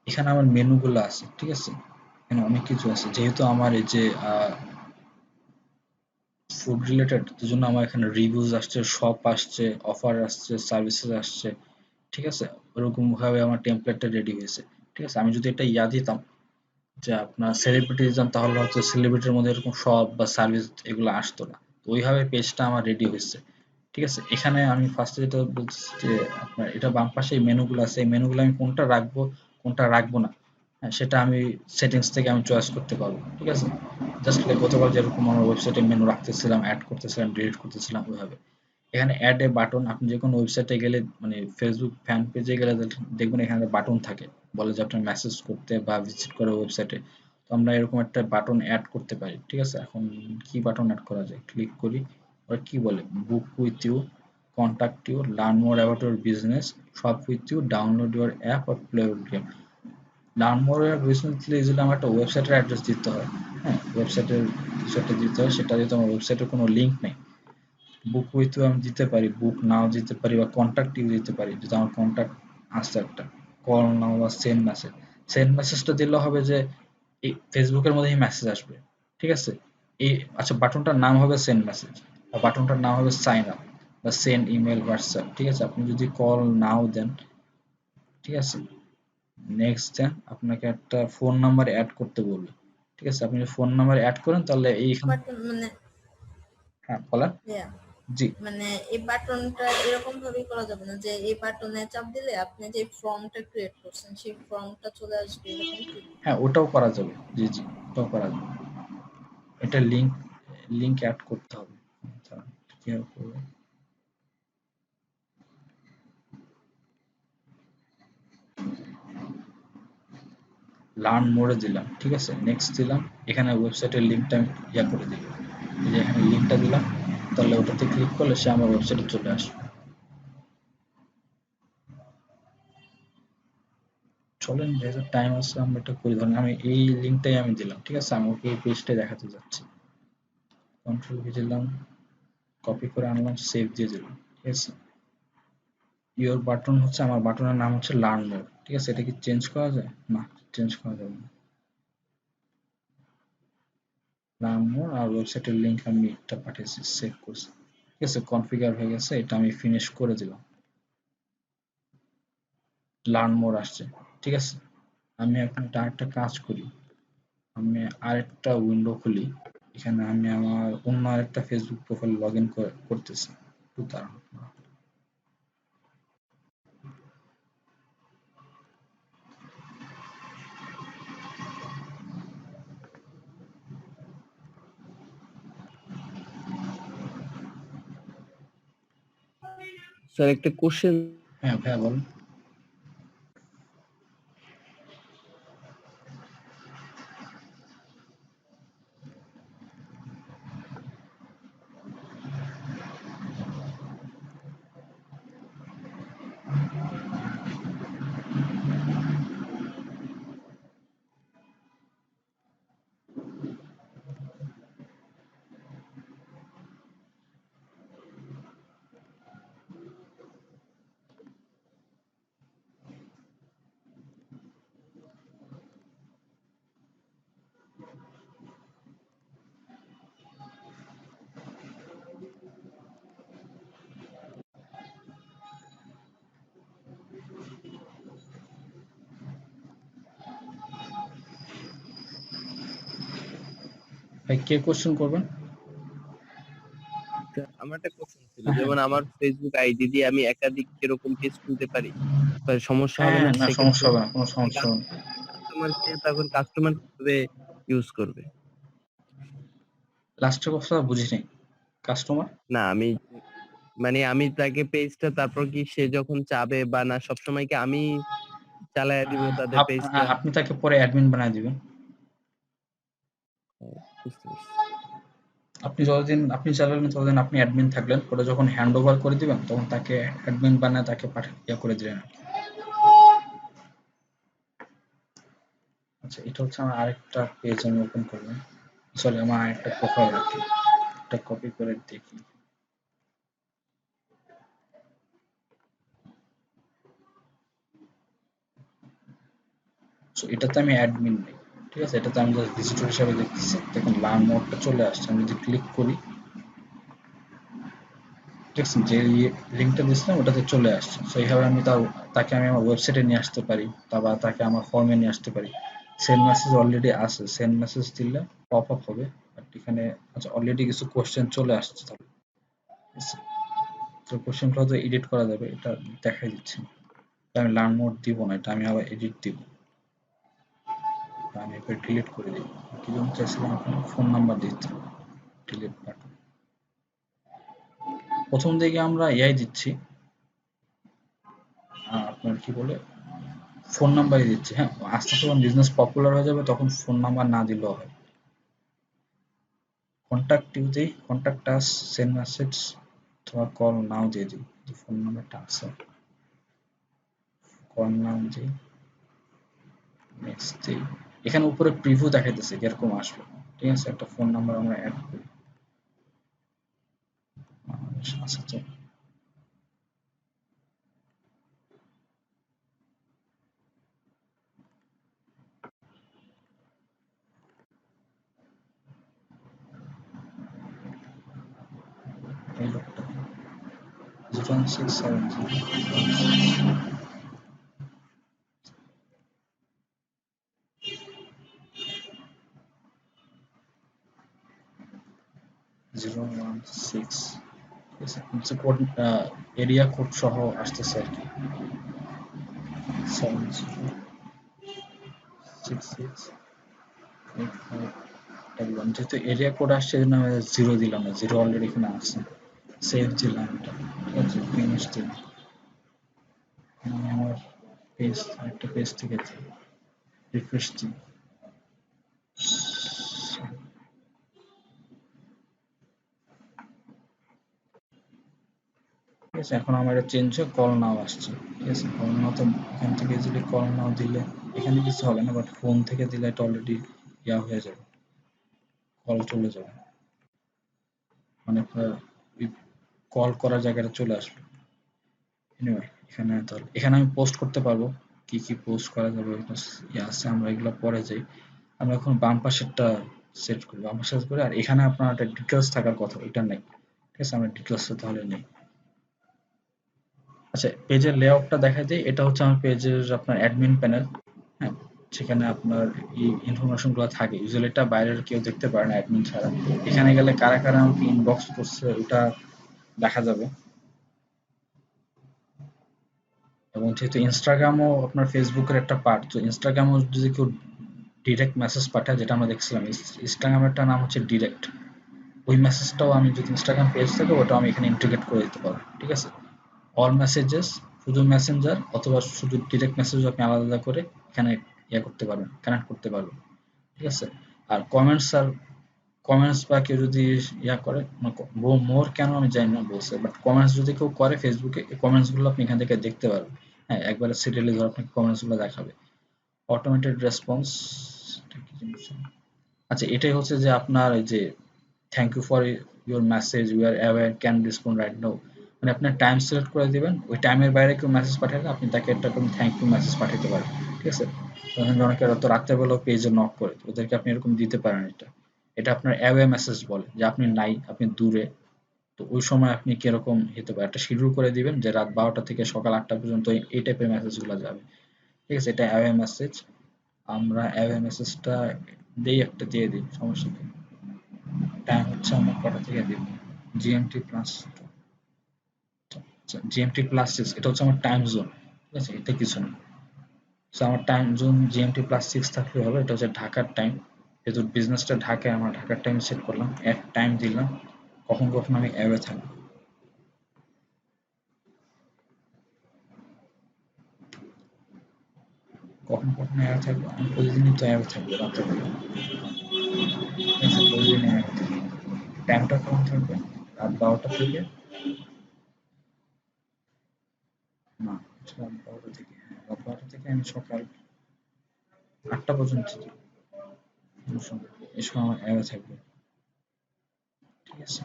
এখানে আমার মেনুগুলো আছে, ঠিক আছে, এখানে অনেক কিছু আছে, যেহেতু আমার এই যে ফুড রিলেটেড, তার জন্য আমার এখানে রিভিউজ আসছে, শপ আসছে, অফার আসছে, সার্ভিসেস আসছে। ঠিক আছে, ওরকম ভাবে আমার টেমপ্লেটটা রেডি হয়েছে। ঠিক আছে, আমি যদি এটা ইয়া দিতাম যে আপনার সেলিব্রিটি দিতাম, তাহলে হয়তো সেলিব্রিটির মধ্যে এরকম শপ বা সার্ভিস এগুলো আসতো না। তো ওইভাবে পেজটা আমার রেডি হয়েছে। ঠিক আছে, এখানে আমি ফার্স্টে যেটা বলছি যে আপনার এটা বাম পাশে এই মেনুগুলো আছে, এই মেনুগুলো আমি কোনটা রাখবো কোনটা রাখবো না, হ্যাঁ, সেটা আমি সেটিংস থেকে আমি চয়েস করতে পারবো। ঠিক আছে, জাস্ট লাইক গতকাল যেরকম আমার ওয়েবসাইটে মেনু রাখতেছিলাম, অ্যাড করতেছিলাম, ডিলিট করতেছিলাম, ওইভাবে এখানে অ্যাড এ বাটন, আপনি যে কোনো ওয়েবসাইটে গেলে মানে ফেসবুক ফ্যান পেজে গেলে দেখবেন এখানে বাটন থাকে, বলে যে আপনার মেসেজ করতে বা ভিজিট করে ওয়েবসাইটে। তো আমরা এরকম একটা বাটন অ্যাড করতে পারি। ঠিক আছে, এখন কি বাটন অ্যাড করা যায়, ক্লিক করি, ওরা কি বলে, book with you, contact you, learn more about your business, shop with you, download your app আর play your game. Learn more business দিলে ইজিলি আমার একটা ওয়েবসাইটের অ্যাড্রেস দিতে হয়, হ্যাঁ, ওয়েবসাইটের কিছু একটা দিতে হয়, সেটা যেহেতু আমার ওয়েবসাইটের কোনো লিঙ্ক নেই। বুক উইথ ইউ আমি দিতে পারি, বুক নাও দিতে পারি, বা কন্ট্যাক্ট ইউ দিতে পারি, যদি আমার কন্ট্যাক্ট আসছে একটা, কল নাও বা সেন্ড মেসেজ। সেন্ড মেসেজটা দিলে হবে যে এই ফেসবুকের মধ্যেই মেসেজ আসবে। ঠিক আছে, এই আচ্ছা বাটনটার নাম হবে সেন্ড মেসেজ, বা বাটনটার নাম হবে সাইন আপ বা সেন্ড ইমেল হোয়াটসঅ্যাপ। ঠিক আছে, আপনি যদি কল নাও দেন, ঠিক আছে, নেক্সট দেন, আপনাকে একটা ফোন নাম্বার অ্যাড করতে বলবে। ঠিক আছে, আপনি যদি ফোন নাম্বার অ্যাড করেন তাহলে এইখান, বাটন মানে হ্যাঁ বলেন, ইয়া, জি, মানে এই বাটনটা এরকম ভাবেই করা যাবে না যে এই বাটনে চাপ দিলে আপনি যে ফর্মটা ক্রিয়েট করছেন সেই ফর্মটা চলে আসবে, এরকম কি? হ্যাঁ ওটাও করা যাবে, জি জি, ওটাও করা যাবে। এটা লিংক লিংক অ্যাড করতে হবে। আচ্ছা, কিভাবে করবো? লার্ন মোডে দিলাম, ঠিক আছে, নেক্সট দিলাম, এখানে ওয়েবসাইটের লিঙ্কটা আমি ইয়া করে দিলাম, এই যে এখানে লিঙ্কটা দিলাম, তাহলে ওটাতে ক্লিক করলে সে আমার ওয়েবসাইটে চলে আসবে। চলেন যেহেতু টাইম আছে আমরা এটা করি, ধরেন আমি এই লিঙ্কটাই আমি দিলাম, ঠিক আছে, আমি ওকে এই পেজটাই দেখাতে যাচ্ছি, কন্ট্রোল ভি দিলাম, কপি করে আনলাম, সেভ দিয়ে দিলাম। ঠিক আছে, ইওর বাটন হচ্ছে, আমার বাটনের নাম হচ্ছে লার্ন মোর। ঠিক আছে, এটা কি চেঞ্জ করা যায়? না, চেঞ্জ করা যাবে না। লার্ন মোর আর ওয়েবসাইটের লিংক আমি এটা পাঠিয়েছি, সেভ করছি। ঠিক আছে, কনফিগার হয়ে গেছে, এটা আমি ফিনিশ করে দিলাম, লার্ন মোর আসছে। ঠিক আছে, আমি এখন এটা আরেকটা কাজ করি, আমি আরেকটা উইন্ডো খুলি, এখানে আমি আমার অন্য আরেকটা ফেসবুক প্রোফাইল লগ ইন করতেছি, একটু দাঁড়ান। স্যার একটা কোশ্চেন, হ্যাঁ ভাইয়া বলুন। ভাই কে কোশ্চেন করবেন? আমার একটা কোশ্চেন ছিল, হ্যাঁ যেমন আমার ফেসবুক আইডি দিয়ে আমি একাধিক এরকম পেজ খুলতে পারি, তো সমস্যা হ্যাঁ হবে হ্যাঁ, না না সমস্যা সেক্ষেত্রে? হবে না, কোনো সমস্যা হবে না। কাস্টমারকে তখন কাস্টমার কিভাবে ইউজ করবে? লাস্টের কথা বুঝি নাই, কাস্টমার, না আমি মানে আমি তাকে পেজটা, তারপর কি সে যখন চাবে বা না, সবসময় কি আমি চালায়া দিব তাদের পেজটা? আপনি তাকে পরে অ্যাডমিন বানায় দিবেন। বুঝতে পারছি। আপনি যতদিন আপনি চালালেন ততদিন আপনি অ্যাডমিন থাকলেন, পরে যখন হ্যান্ড ওভার করে দিবেন তখন তাকে অ্যাডমিন বানায় তাকে ইয়া করে দিলেন আর কি। আচ্ছা, এটা হচ্ছে আমার আরেকটা পেজ আমি ওপেন করলাম, সরি আমার আরেকটা প্রোফাইল আর কি, এটা কপি করে দেখি। সো এটাতে আমি অ্যাডমিন নেই, ঠিক আছে, এটাতে আমি জাস্ট ভিজিটর হিসাবে দেখতেছি। দেখুন লার্ন মোডটা চলে আসছে, আমি যদি ক্লিক করি, ঠিক আছে, যে লিঙ্কটা দিয়েছিলাম ওটাতে চলে আসছে। সো এইভাবে আমি তাকে আমি আমার ওয়েবসাইটে নিয়ে আসতে পারি, বা তাকে আমার ফর্মে নিয়ে আসতে পারি। সেন্ড মেসেজ অলরেডি আছে, সেন্ড মেসেজ দিলে পপ আপ হবে, বাট এখানে আচ্ছা অলরেডি কিছু কোশ্চেন চলে আসছে, তাহলে ঠিক আছে। তো কোশ্চেনগুলো তো এডিট করা যাবে, এটা দেখাই দিচ্ছি। আমি লার্ন মোড দিব না, এটা আমি আবার এডিট দিব। আমি এবার ডিলিট করে দিই। কি জন্য চাইছিলাম আপনার ফোন নাম্বার দিতে, ডিলিট বাটন। প্রথম দিকে আমরা এআই দিচ্ছি, আপনার কি বলে ফোন নাম্বারই দিচ্ছি। হ্যাঁ, আস্তে আস্তে যখন বিজনেস পপুলার হয়ে যাবে তখন ফোন নাম্বার না দিলেও হয়। কন্ট্যাক্ট ইউ দিই, কন্ট্যাক্ট আস, সেন্ড মেসেজ অথবা কল নাও দিয়ে দিই। ফোন নাম্বারটা আছে, কল নাও দিই, নেক্সট দিই। এখানে উপরে প্রিভিউ দেখাইতেছে কিরকম আসবে। ঠিক আছে, একটা ফোন নাম্বার আমরা অ্যাড করি। আচ্ছা তো এই লোকটা 01670 016, কোড এরিয়া কোড সহ আসতেছে আর কি 70668511। যেহেতু এরিয়া কোড আসছে এই জন্য আমি জিরো দিলাম না, জিরো অলরেডি এখানে আছে। সেভ দিলাম এটা, ঠিক আছে, ফিনিশ দিলাম। আমি আমার পেজ, একটা পেজ থেকে রিফ্রেশ দিই। ঠিক আছে, এখন আমার এটা চেঞ্জ হয়ে কল নাও আসছে। ঠিক আছে, কল নাও তো এখান থেকে যদি কল নাও দিলে এখানে কিছু হবে না, বাট ফোন থেকে দিলে এটা অলরেডি ইয়া হয়ে যাবে, কল চলে যাবে, মানে কল করার জায়গাটা চলে আসবে। এনিওয়ে, এখানে আমি পোস্ট করতে পারবো, কি কি পোস্ট করা যাবে ইয়ে আছে, আমরা এগুলো পরে যাই। আমরা এখন বাম পাশেরটা সেট করি, বাম পাশে করে, আর এখানে আপনার একটা ডিটেলস থাকার কথা, এটা নেই। ঠিক আছে, আমরা ডিটেলসটা তাহলে নেই। আচ্ছা, পেজের লেআউটটা দেখাই দিই। এটা হচ্ছে আমার পেজের আপনার অ্যাডমিন প্যানেল। হ্যাঁ, সেখানে আপনার এই ইনফরমেশন গুলো থাকে। ইউজুয়ালি এটা বাইরের কেউ দেখতে পারে না অ্যাডমিন ছাড়া। এখানে গেলে কারা কারা আমাকে ইনবক্স করছে ওটা দেখা যাবে। এবং যেহেতু ইনস্টাগ্রামও আপনার ফেসবুকের একটা পার্ট, তো ইনস্টাগ্রামও যদি কেউ ডিরেক্ট মেসেজ পাঠায়, যেটা আমরা দেখছিলাম, ইনস্টাগ্রামের একটা নাম হচ্ছে ডিরেক্ট, ওই মেসেজটাও আমি যদি ইনস্টাগ্রাম পেজ থেকে ওটাও আমি এখানে ইন্টিগ্রেট করে দিতে পারবো। ঠিক আছে, অল মেসেজেস, শুধু মেসেঞ্জার অথবা শুধু ডিরেক্ট মেসেজ আপনি আলাদা আলাদা করে এখানে ইয়ে করতে পারবেন, কানেক্ট করতে পারবেন। ঠিক আছে, আর কমেন্টস বা কেউ যদি ইয়া করে, মোর কেন আমি জানি না বলছে, বাট কমেন্টস যদি কেউ করে ফেসবুকে, এই কমেন্টস গুলো আপনি এখান থেকে দেখতে পারবেন। হ্যাঁ, একবারে সিরিয়ালি ধরে আপনাকে কমেন্টস গুলো দেখাবে। অটোমেটেড রেসপন্স, আচ্ছা, এটাই হচ্ছে যে আপনার এই যে thank you for your message, we are aware, can respond right now. মানে আপনার টাইম সিলেক্ট করে দিবেন, ওই টাইমের বাইরে কেউ মেসেজ পাঠালে আপনি তাকে একটা কোনো থ্যাংক ইউ মেসেজ পাঠাতে পারেন। ঠিক আছে, তখন অনেকে তো রাত্রেবেলাও পেজে নক করে, তো ওদেরকে আপনি এরকম দিতে পারেন। এটা এটা আপনার অ্যাওয়ে মেসেজ বলে, যে আপনি নাই, আপনি দূরে, তো ওই সময় আপনি কিরকম হতে পারে একটা শিডিউল করে দিবেন যে রাত 12টা থেকে সকাল 8টা পর্যন্ত এই টাইপের মেসেজগুলো যাবে। ঠিক আছে, এটা অ্যাওয়ে মেসেজ। আমরা অ্যাওয়ে মেসেজটা একটা দিয়ে দিই, সমস্যা নেই। টাইম হচ্ছে আমরা কটা থেকে দিব, জিএমটি প্লাস, জিএমটি প্লাস 6, এটা হচ্ছে আমার টাইম জোন। ঠিক আছে, এটা কিছু না। সো আমার টাইম জোন জিএমটি প্লাস 6 থাকলে হবে, এটা হচ্ছে ঢাকার টাইম। যেহেতু বিজনেসটা ঢাকায়, আমরা ঢাকার টাইম সেট করলাম, এক টাইম দিলাম, কখন কখন আমি অ্যাওয়ে থাকবো। কখন কখন অ্যাওয়ে থাকবো, আমি প্রতিদিনই তো অ্যাওয়ে থাকবো রাতে বেলা। ঠিক আছে, প্রতিদিনই অ্যাওয়ে থাকবো। টাইমটা কখন থাকবে, রাত 12টা থেকে, না, রাত 12টা থেকে, হ্যাঁ, রাত 12টা থেকে আমি সকাল 8টা পর্যন্ত দিই। এই সময় আমার অ্যাওয়ে থাকবে। ঠিক আছে,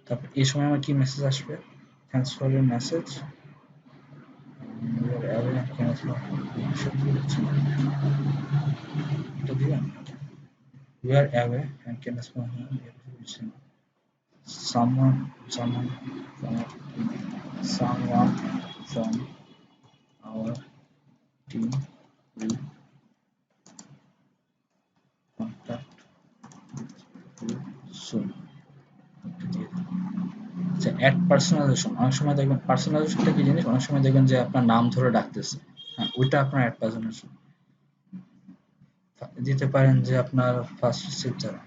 তারপর এই সময় আমার কি মেসেজ আসবে, thanks for your message, your away and can এটা দিবেন, we are away and can respond someone someone from someone from our team will contact you soon. আচ্ছা, অ্যাড পার্সোনালাইজেশন, অনেক সময় দেখবেন পার্সোনালাইজেশনটা কি জিনিস, অনেক সময় দেখবেন যে আপনার নাম ধরে ডাকতেছে, হ্যাঁ ওইটা আপনার অ্যাড পার্সোনালাইজেশন দিতে পারেন যে আপনার ফার্স্ট রিসিভ যারা,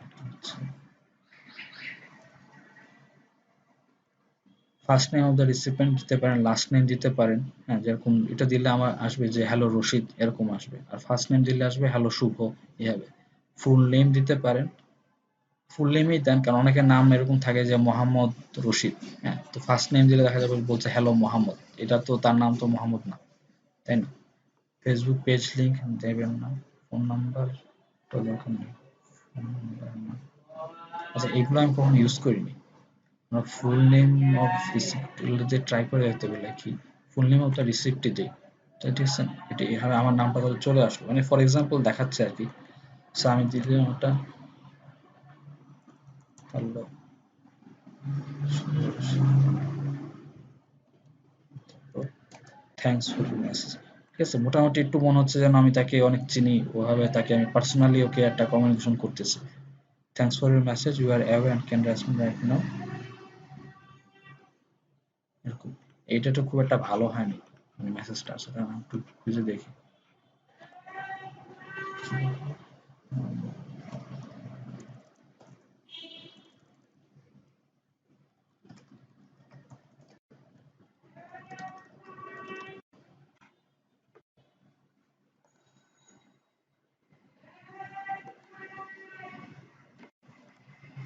first name of the recipient দিতে পারেন, লাস্ট নেম দিতে পারেন, হ্যাঁ যেরকম এটা দিলে আমার আসবে যে হ্যালো রশিদ এরকম আসবে, আর ফার্স্ট নেম দিলে আসবে হ্যালো শুভ এভাবে। ফুল নেম দিতে পারেন, ফুল নেমই দেন, কারণ অনেকের নাম এরকম থাকে যে মোহাম্মদ রশিদ, হ্যাঁ তো ফার্স্ট নেম দিলে দেখা যাবে বলছে হ্যালো মোহাম্মদ, এটা তো তার নাম তো মোহাম্মদ না, তাই না? ফেসবুক পেজ লিংক দেবেন না, ফোন নাম্বার তো দরকার নেই, ফোন নাম্বার না। আচ্ছা এগুলো আমি কখনো ইউজ করিনি, আমরা ফুল নেম অফ রিসিপ্ট এগুলো দিয়ে ট্রাই করে দেখতে পারি কি ফুল নেম অফ দ্য রিসিপ্টই দিই, তো ঠিক আছে, এটা এভাবে আমার নামটা তাহলে চলে আসলো, মানে ফর এক্সাম্পল দেখাচ্ছে আর কি। সো আমি দিলাম ওটা hello, thanks for your message, ঠিক আছে, মোটামুটি একটু মনে হচ্ছে যেন আমি তাকে অনেক চিনি, ওভাবে তাকে আমি পার্সোনালি ওকে একটা কমিউনিকেশন করতেছি। Thanks for your message, you are away and can respond right now, এরকম। এইটা তো খুব একটা ভালো হয়নি, মানে মেসেজটা আসলে আমি একটু খুঁজে দেখি।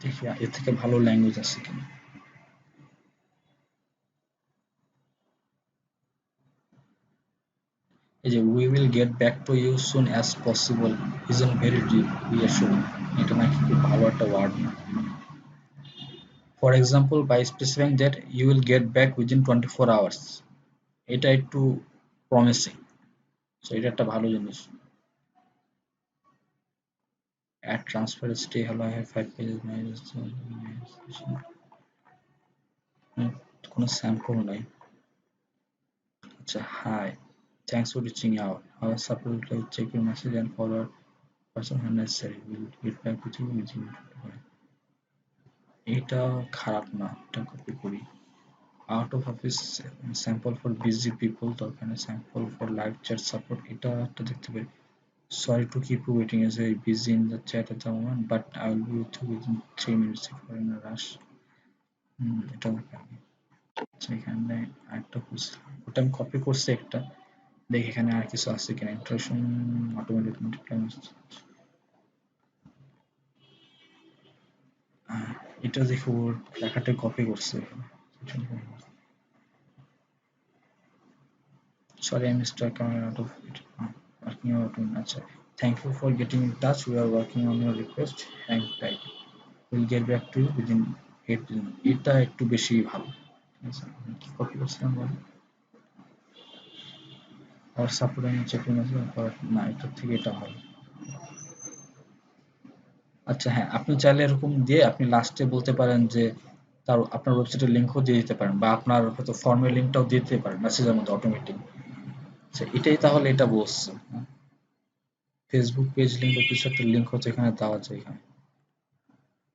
দেখি এর থেকে ভালো ল্যাঙ্গুয়েজ আছে কিনা। এই যে we will get back to you soon as possible isn't very reassuring, এটা নাকি খুব ভালো একটা ওয়ার্ড না। For example by specifying that you will get back within 24 hours, এটা একটু প্রমিসিং, সো এটা একটা ভালো জিনিস। Add transfer stay hello I have 5 pages my, কোনো স্যাম্পল নাই। আচ্ছা hi, thanks for reaching out, our support will check your message and forward person when necessary, we'll get back with you within 24 hours. এটা খারাপ না, এটা copy করি। Out of office sample for busy people, দরকার নেই sample for live chat support, এটা একটা দেখতে পারি। Sorry to keep you waiting, is very busy in the chat at the moment but I will be with you within 3 minutes if you are in a rush. এটা দরকার নেই। আচ্ছা এখানে আরেকটা খুঁজছিলাম, ওটা আমি কপি করছি একটা, দেখি এখানে আর কিছু আছে কিনা। ইন্ট্রোডাকশন অটোমেটিক মাল্টিপ্লাই মেসেজ, এটা দেখো ওর লেখাটা কপি করছে। Sorry I mistake out of it, working out. আচ্ছা thank you for getting in touch, we are working on your request, hang tight, will get back to you within 8 দিন, এটা একটু বেশি ভালো। ঠিক আছে, আমি কি কপি করছিলাম বলো, আর সাপোর্ট আমি চেকিং আছে না, এটার থেকে এটা ভালো। আচ্ছা হ্যাঁ, আপনি চাইলে এরকম দিয়ে আপনি লাস্টে বলতে পারেন যে তার আপনার ওয়েবসাইটের লিঙ্কও দিয়ে দিতে পারেন, বা আপনার হয়তো ফর্মের লিঙ্কটাও দিয়ে দিতে পারেন মেসেজের মধ্যে অটোমেটিক। আচ্ছা এটাই তাহলে এটা বলছে, ফেসবুক পেজ লিঙ্ক বা কিছু একটা লিঙ্ক হচ্ছে এখানে দেওয়া যায় এখানে।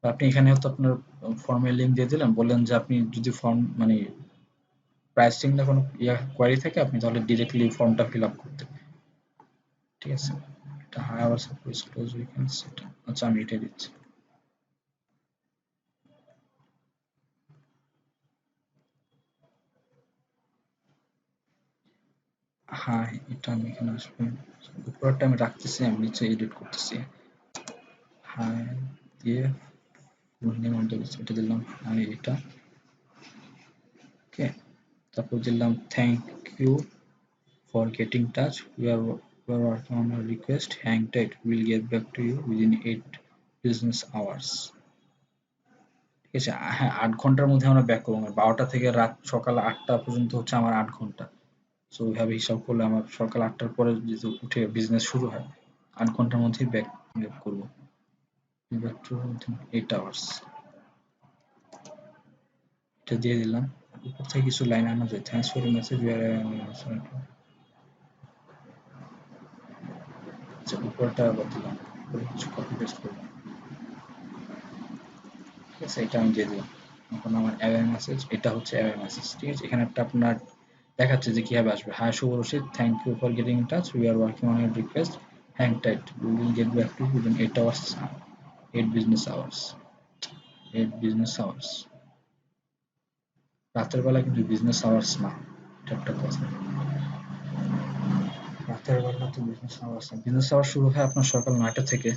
আপনি এখানে হয়তো আপনার ফর্মের লিঙ্ক দিয়ে দিলেন, বললেন যে আপনি যদি ফর্ম মানে প্রাইসিং না কোনো কোয়ারি থাকে আপনি তাহলে ডিরেক্টলি ফর্মটা ফিল আপ করতে, ঠিক আছে। এটা high hours of close weekend সেটা, আচ্ছা আমি এটাই দিচ্ছি। হ্যাঁ এটা আমি এখানে আসবে, উপরটা আমি রাখতেছি, আমি নিচে এডিট করতেছি। হ্যাঁ দিয়ে ফুল নেম অফ দ্য এটা দিলাম আমি এটা, ওকে। তারপর দিলাম thank you for getting touch, we are working on your request, hang tight, we'll get back to you within 8 business hours, ঠিক আছে। হ্যাঁ 8 ঘন্টার মধ্যে আমরা ব্যাক করবো, 12টা থেকে রাত সকাল 8টা পর্যন্ত হচ্ছে আমার 8 ঘন্টা, সো ওইভাবে হিসাব করলে আমার সকাল 8টার পরে যেহেতু উঠে বিজনেস শুরু হয় 8 ঘন্টার মধ্যেই ব্যাক করবো, ব্যাক টু 8 আওয়ার্স, এটা দিয়ে দিলাম। উপর থেকে কিছু লাইন আনা যায়, থ্যাঙ্কস ফর ইউর মেসেজ, আচ্ছা উপরটা আবার দিলাম, উপরে কিছু কপি পেস্ট করলাম, ঠিক আছে এটা আমি দিয়ে দিলাম। এখন আমার অ্যাওয়ে মেসেজ, এটা হচ্ছে অ্যাওয়ে মেসেজ, ঠিক আছে। এখানে একটা আপনার দেখাচ্ছে যে কিভাবে আসবে। Hi Shubho Rashid, thank you for getting in touch, we are working on your request, hang tight, we will get back to within 8 hours, 8 business hours, 8 business hours. রাতের বেলা কিন্তু বিজনেস আওয়ার্স না, এটা একটা কথা। রাতের বেলা তো বিজনেস আওয়ার্স না, বিজনেস আওয়ার্স শুরু হয় আপনার সকাল 9টা থেকে,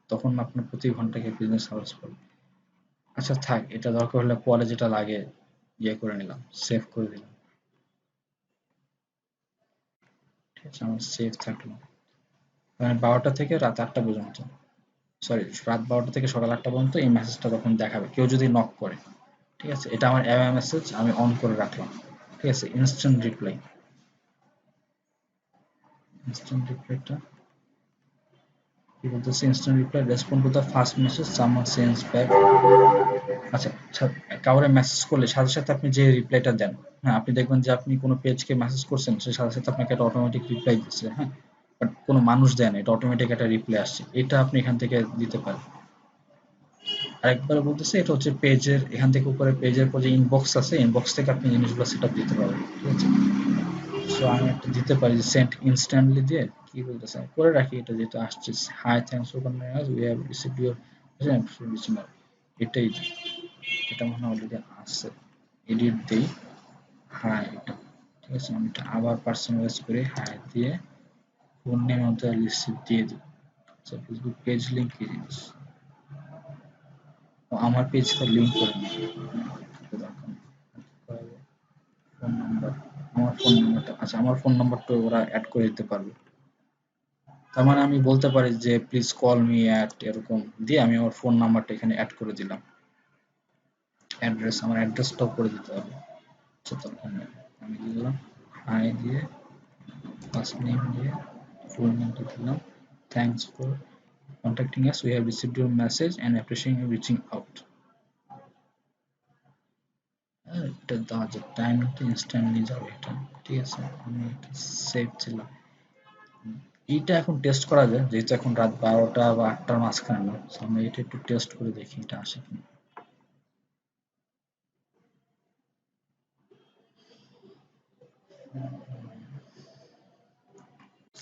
তখন আপনার প্রতি ঘন্টাকে বিজনেস আওয়ার্স পড়বে। আচ্ছা থাক, এটা দরকার হলে পরে যেটা লাগে ইয়ে করে নিলাম, সেভ করে দিলাম, ঠিক আছে, আমার সেভ থাকলো। মানে 12টা থেকে রাত 8টা পর্যন্ত, সরি রাত 12টা থেকে সকাল 8টা পর্যন্ত এই মেসেজটা তখন দেখাবে কেউ যদি নক করে, ঠিক আছে। এটা আমার অ্যাওয়ে মেসেজ, আমি অন করে রাখলাম, ঠিক আছে। ইনস্ট্যান্ট রিপ্লাই, ইনস্ট্যান্ট রিপ্লাইটা কি বলতেছে, instant reply, respond to the first message someone sends back. আচ্ছা কাউরে মেসেজ করলে সাথে সাথে আপনি যে রিপ্লাইটা দেন, হ্যাঁ আপনি দেখবেন যে আপনি কোনো পেজকে মেসেজ করছেন, সে সাথে সাথে আপনাকে একটা অটোমেটিক রিপ্লাই দিচ্ছে, হ্যাঁ, বাট কোনো মানুষ দেয় না, এটা অটোমেটিক একটা রিপ্লাই আসছে, এটা আপনি এখান থেকে দিতে পারেন। আরেকবার বলতেছে, এটা হচ্ছে পেজের এখান থেকে উপরে পেজের পর যে ইনবক্স আছে, ইনবক্স থেকে আপনি জিনিসগুলো সেটআপ দিতে পারবেন, ঠিক আছে। সো আমি একটা দিতে পারি যে সেন্ড ইনস্ট্যান্টলি দিয়ে কি বলতেছে আমি করে রাখি, এটা যেটা আসছে, hi thanks for continuing us, we have received your reaching out, এটাই দিই। এটা মনে হয় অলরেডি আছে, এডিট দেই, হাই এটা, ঠিক আছে। আমি এটা আবার পার্সোনালাইজ করে হাই দিয়ে ফোন নেম মধ্যে রিসিভ দিয়ে দিই। আচ্ছা ফেসবুক পেজ লিংক কি জিনিস, ও আমার পেজটা লিংক করে নিই, ফোন নাম্বার, আমার ফোন নাম্বারটা, আচ্ছা আমার ফোন নাম্বারটা ওরা অ্যাড করে দিতে পারবে। তার মানে আমি বলতে পারি যে প্লিজ কল মি অ্যাট এরকম দিয়ে আমি আমার ফোন নাম্বারটা এখানে অ্যাড করে দিলাম, অ্যাড্রেস, আমার অ্যাড্রেসটাও করে দিতে হবে। আচ্ছা তখন আমি দিলাম হাই দিয়ে, ফার্স্ট নেম দিয়ে, ফুল নেমটা দিলাম, thanks for contacting us, we have received your message and appreciate you reaching out. এটা দেওয়া যায়, টাইমটা ইনস্ট্যান্টলি যাবে এটা, ঠিক আছে। আমি এটা সেভ ছিলাম, এইটা এখন টেস্ট করা যায়, যেহেতু এখন রাত 12টা বা 8টার মাঝখানে না, so আমরা এটা একটু টেস্ট করে দেখি এটা আসে কিনা।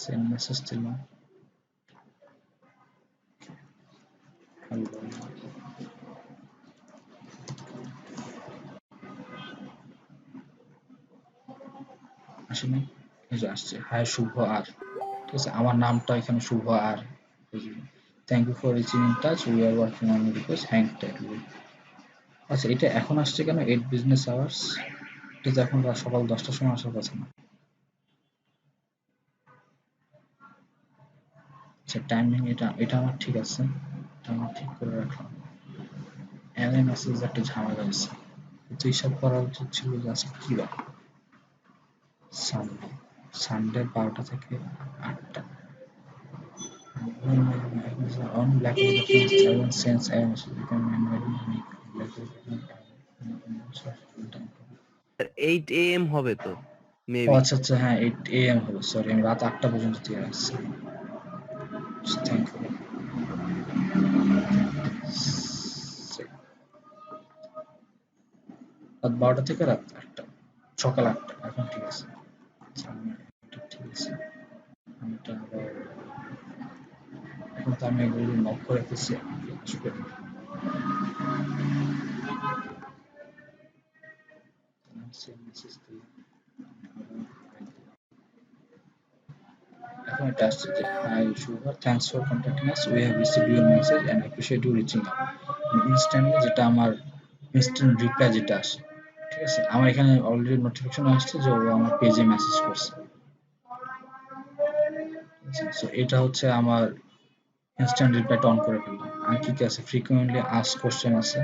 সেন্ড মেসেজ দিলাম, হ্যালো, আসেনি, এই যে আসছে, হাই শুভ আর, ঠিক আছে, আমার নামটা এখানে শুভ আর, thank you for reaching in touch, we are working on your request, hang tight. আচ্ছা এটা এখন আসছে কেন, 8 বিজনেস আওয়ার্স, এটা তো এখন সকাল 10টার সময় আসার কথা না। আচ্ছা টাইমিং এটা এটা আমার ঠিক আছে, এটা আমার ঠিক করে রাখলাম। অ্যাওয়ে মেসেজ একটা ঝামেলা হয়েছে, তো হিসাব করা উচিত ছিল যে আজকে কি বার, সানডে, সানডে 12টা থেকে 8টা। On black reference seven cents and become manually make black eight AM হবে তো ও মেবি। আচ্ছা আচ্ছা, হ্যাঁ 8 AM হবে, সরি আমি রাত 8টা পর্যন্ত দিয়ে রাখছি, থ্যাংক ইউ। রাত 12টা থেকে রাত 8টা, সকাল 8টা, এখন ঠিক আছে। আচ্ছা আমি এটা ঠিক আছে, আমি এটা আবার, এখন তো আমি এগুলো নক করে ফেলছি, আসবে মেসেজ দিয়ে এখন এটা আসছে যে hi Shubha, thanks for contacting us, we have received your message and appreciate you reaching out. Instantly যেটা আমার ইনস্ট্যান্ট রিপ্লাই যেটা আসে, ঠিক আছে। আমার এখানে অলরেডি নোটিফিকেশন আসছে যে ও আমার পেজে মেসেজ করছে, সো এটা হচ্ছে আমার ইনস্ট্যান্ট রিপ্লাইটা অন করে ফেললাম। আর কি কি আছে, ফ্রিকোয়েন্টলি আস্ক কোশ্চেন আছে,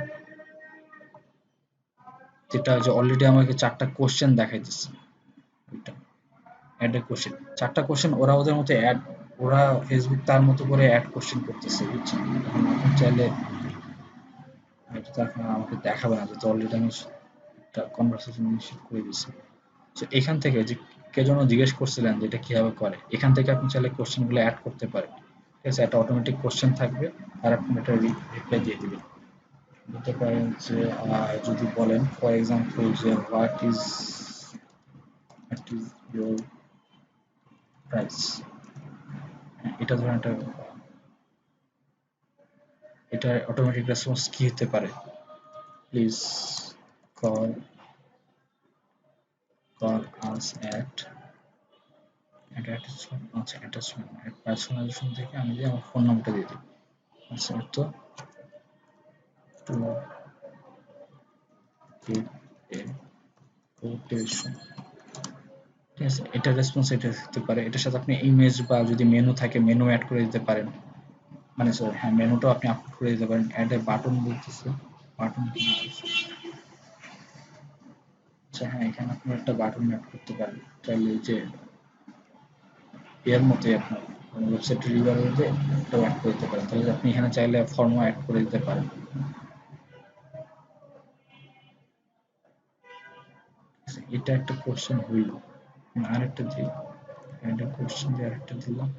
যেটা যে অলরেডি আমাকে 4টা কোশ্চেন দেখাইতেছে, ওইটা অ্যাড এ কোশ্চেন, 4টা কোশ্চেন ওরা ওদের মতো অ্যাড, ওরা ফেসবুক তার মতো করে অ্যাড কোশ্চেন করতেছে, বুঝছেন। এখন আপনি চাইলে, এটা তো এখন আমাকে দেখাবে না, যেহেতু অলরেডি আমি একটা কনভারসেশন ইনিশিয়েট করে দিয়েছি। তো এখান থেকে যে কে যেন জিজ্ঞেস করছিলেন যে এটা কিভাবে করে, এখান থেকে আপনি চাইলে কোশ্চেনগুলো অ্যাড করতে পারেন, ঠিক আছে। একটা অটোমেটিক কোশ্চেন থাকবে আর আপনি এটা রিপ্লাই দিয়ে দিবেন, দিতে পারেন যে যদি বলেন ফর এক্সাম্পল যে হোয়াট ইজ ইউর প্রাইস, এটা ধরেন এটা অটোমেটিক রেসপন্স কি হতে পারে, please call us at attachment personalisation থেকে আমি যে আমার ফোন নাম্বারটা দিয়ে দিই। আচ্ছা, তো টু গেট এ কোটেশন, ঠিক আছে, এটা রেসপন্স এটা দিতে পারে। এটার সাথে আপনি ইমেজ বা যদি মেনু থাকে মেনু অ্যাড করে দিতে পারেন, মানে সরি হ্যাঁ মেনুটাও আপনি আপলোড করে দিতে পারেন। অ্যাড এ বাটন বলতেছে, বাটন কি আছে? আচ্ছা হ্যাঁ, এখানে আপনি একটা বাটন অ্যাড করতে পারেন চাইলে, এই যে এর মতোই আপনার ওয়েবসাইটের ইউআরএল দিয়ে এটাও অ্যাড করে দিতে পারেন। তাহলে আপনি এখানে চাইলে ফর্মও অ্যাড করে দিতে পারেন। এটা একটা কোশ্চেন হইল, আরেকটা দিই, একটা কোশ্চেন দিয়ে আরেকটা দিলাম।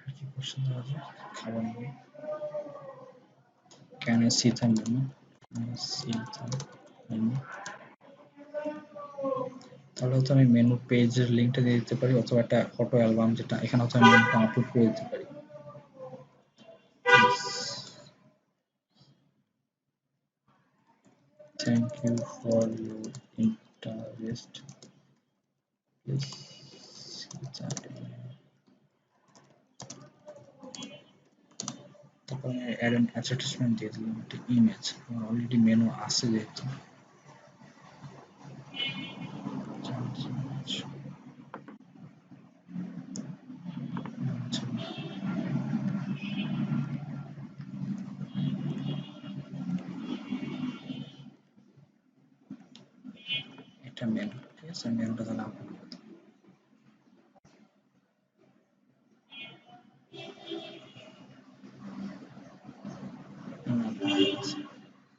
আর কি কোশ্চেন দেওয়া যায়? খাবার নিয়ে can I see the menu, তাহলে হয়তো আমি মেনু পেজের লিঙ্কটা দিয়ে দিতে পারি, অথবা একটা ফটো অ্যালবাম যেটা এখানে হয়তো আমি মেনুটা আপলোড করে দিতে পারি। Thank you for your interest, please তারপর আমি অ্যাড অ্যান অ্যাটাচমেন্ট দিয়ে দিলাম একটা ইমেজ, আমার অলরেডি মেনু আছে যেহেতু। এটা মেনু, ঠিক আছে, মেনুটা তাহলে আপলোড করে দিই।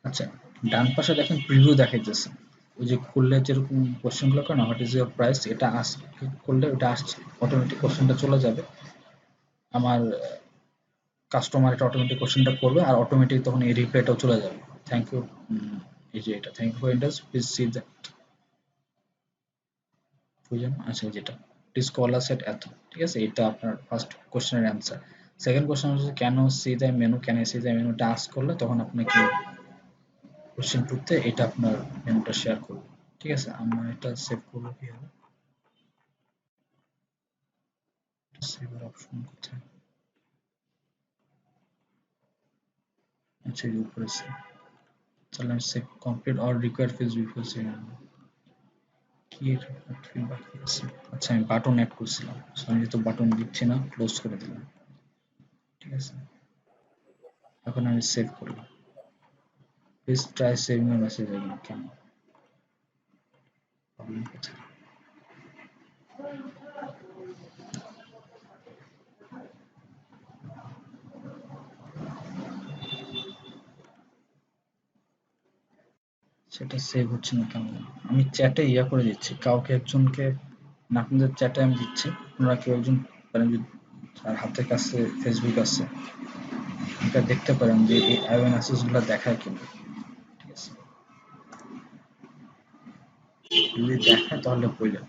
আচ্ছা, ডান পাশে দেখেন প্রিভিউ দেখাইতেছে, ওই যে খুললে যেরকম কোশ্চেন গুলো করে না, হোয়াট ইজ ইউর প্রাইস, এটা ক্লিক করলে ওটা আসছে, অটোমেটিক কোশ্চেনটা চলে যাবে আমার কাস্টমার, এটা অটোমেটিক কোশ্চেনটা করবে আর অটোমেটিক তখন এই রিপ্লাইটাও চলে যাবে। থ্যাংক ইউ, এই যে এটা thank you for interest, please see that, বুঝলেন? আচ্ছা, যেটা প্লিজ কল আস এট এত, ঠিক আছে, এটা আপনার ফার্স্ট কোশ্চেনের অ্যান্সার। সেকেন্ড কোশ্চেন হচ্ছে can see the menu, can I see the মেনুটা আস্ক করলে তখন আপনাকে কোশ্চেন টুতে এটা আপনার মেনুটা শেয়ার করবে, ঠিক আছে। আমরা এটা সেভ করবো কিভাবে, সেভের অপশন কোথায়? আচ্ছা, এই উপরে সেভ, তাহলে আমি save complete or required fields before saving, কি রিকোয়ার্ড ফিল্ড বাকি আছে? আচ্ছা, আমি বাটন অ্যাড করছিলাম, আমি যেহেতু বাটন দিচ্ছি না ক্লোজ করে দিলাম, ঠিক আছে। এখন আমি সেভ করলাম, please try saving A message again, কেন প্রবলেম কোথায়? সেটা সেভ হচ্ছে না কেন? আমি চ্যাটে ইয়া করে দিচ্ছি, কাউকে একজনকে, না আপনাদের চ্যাটে আমি দিচ্ছি, আপনারা কেউ একজন পারেন যদি তার হাতের কাছে ফেসবুক আছে, এটা দেখতে পারেন যে এই অ্যাওয়ারনেসেস গুলো দেখায় কিনা, ঠিক আছে। যদি দেখায় তাহলে বললেন,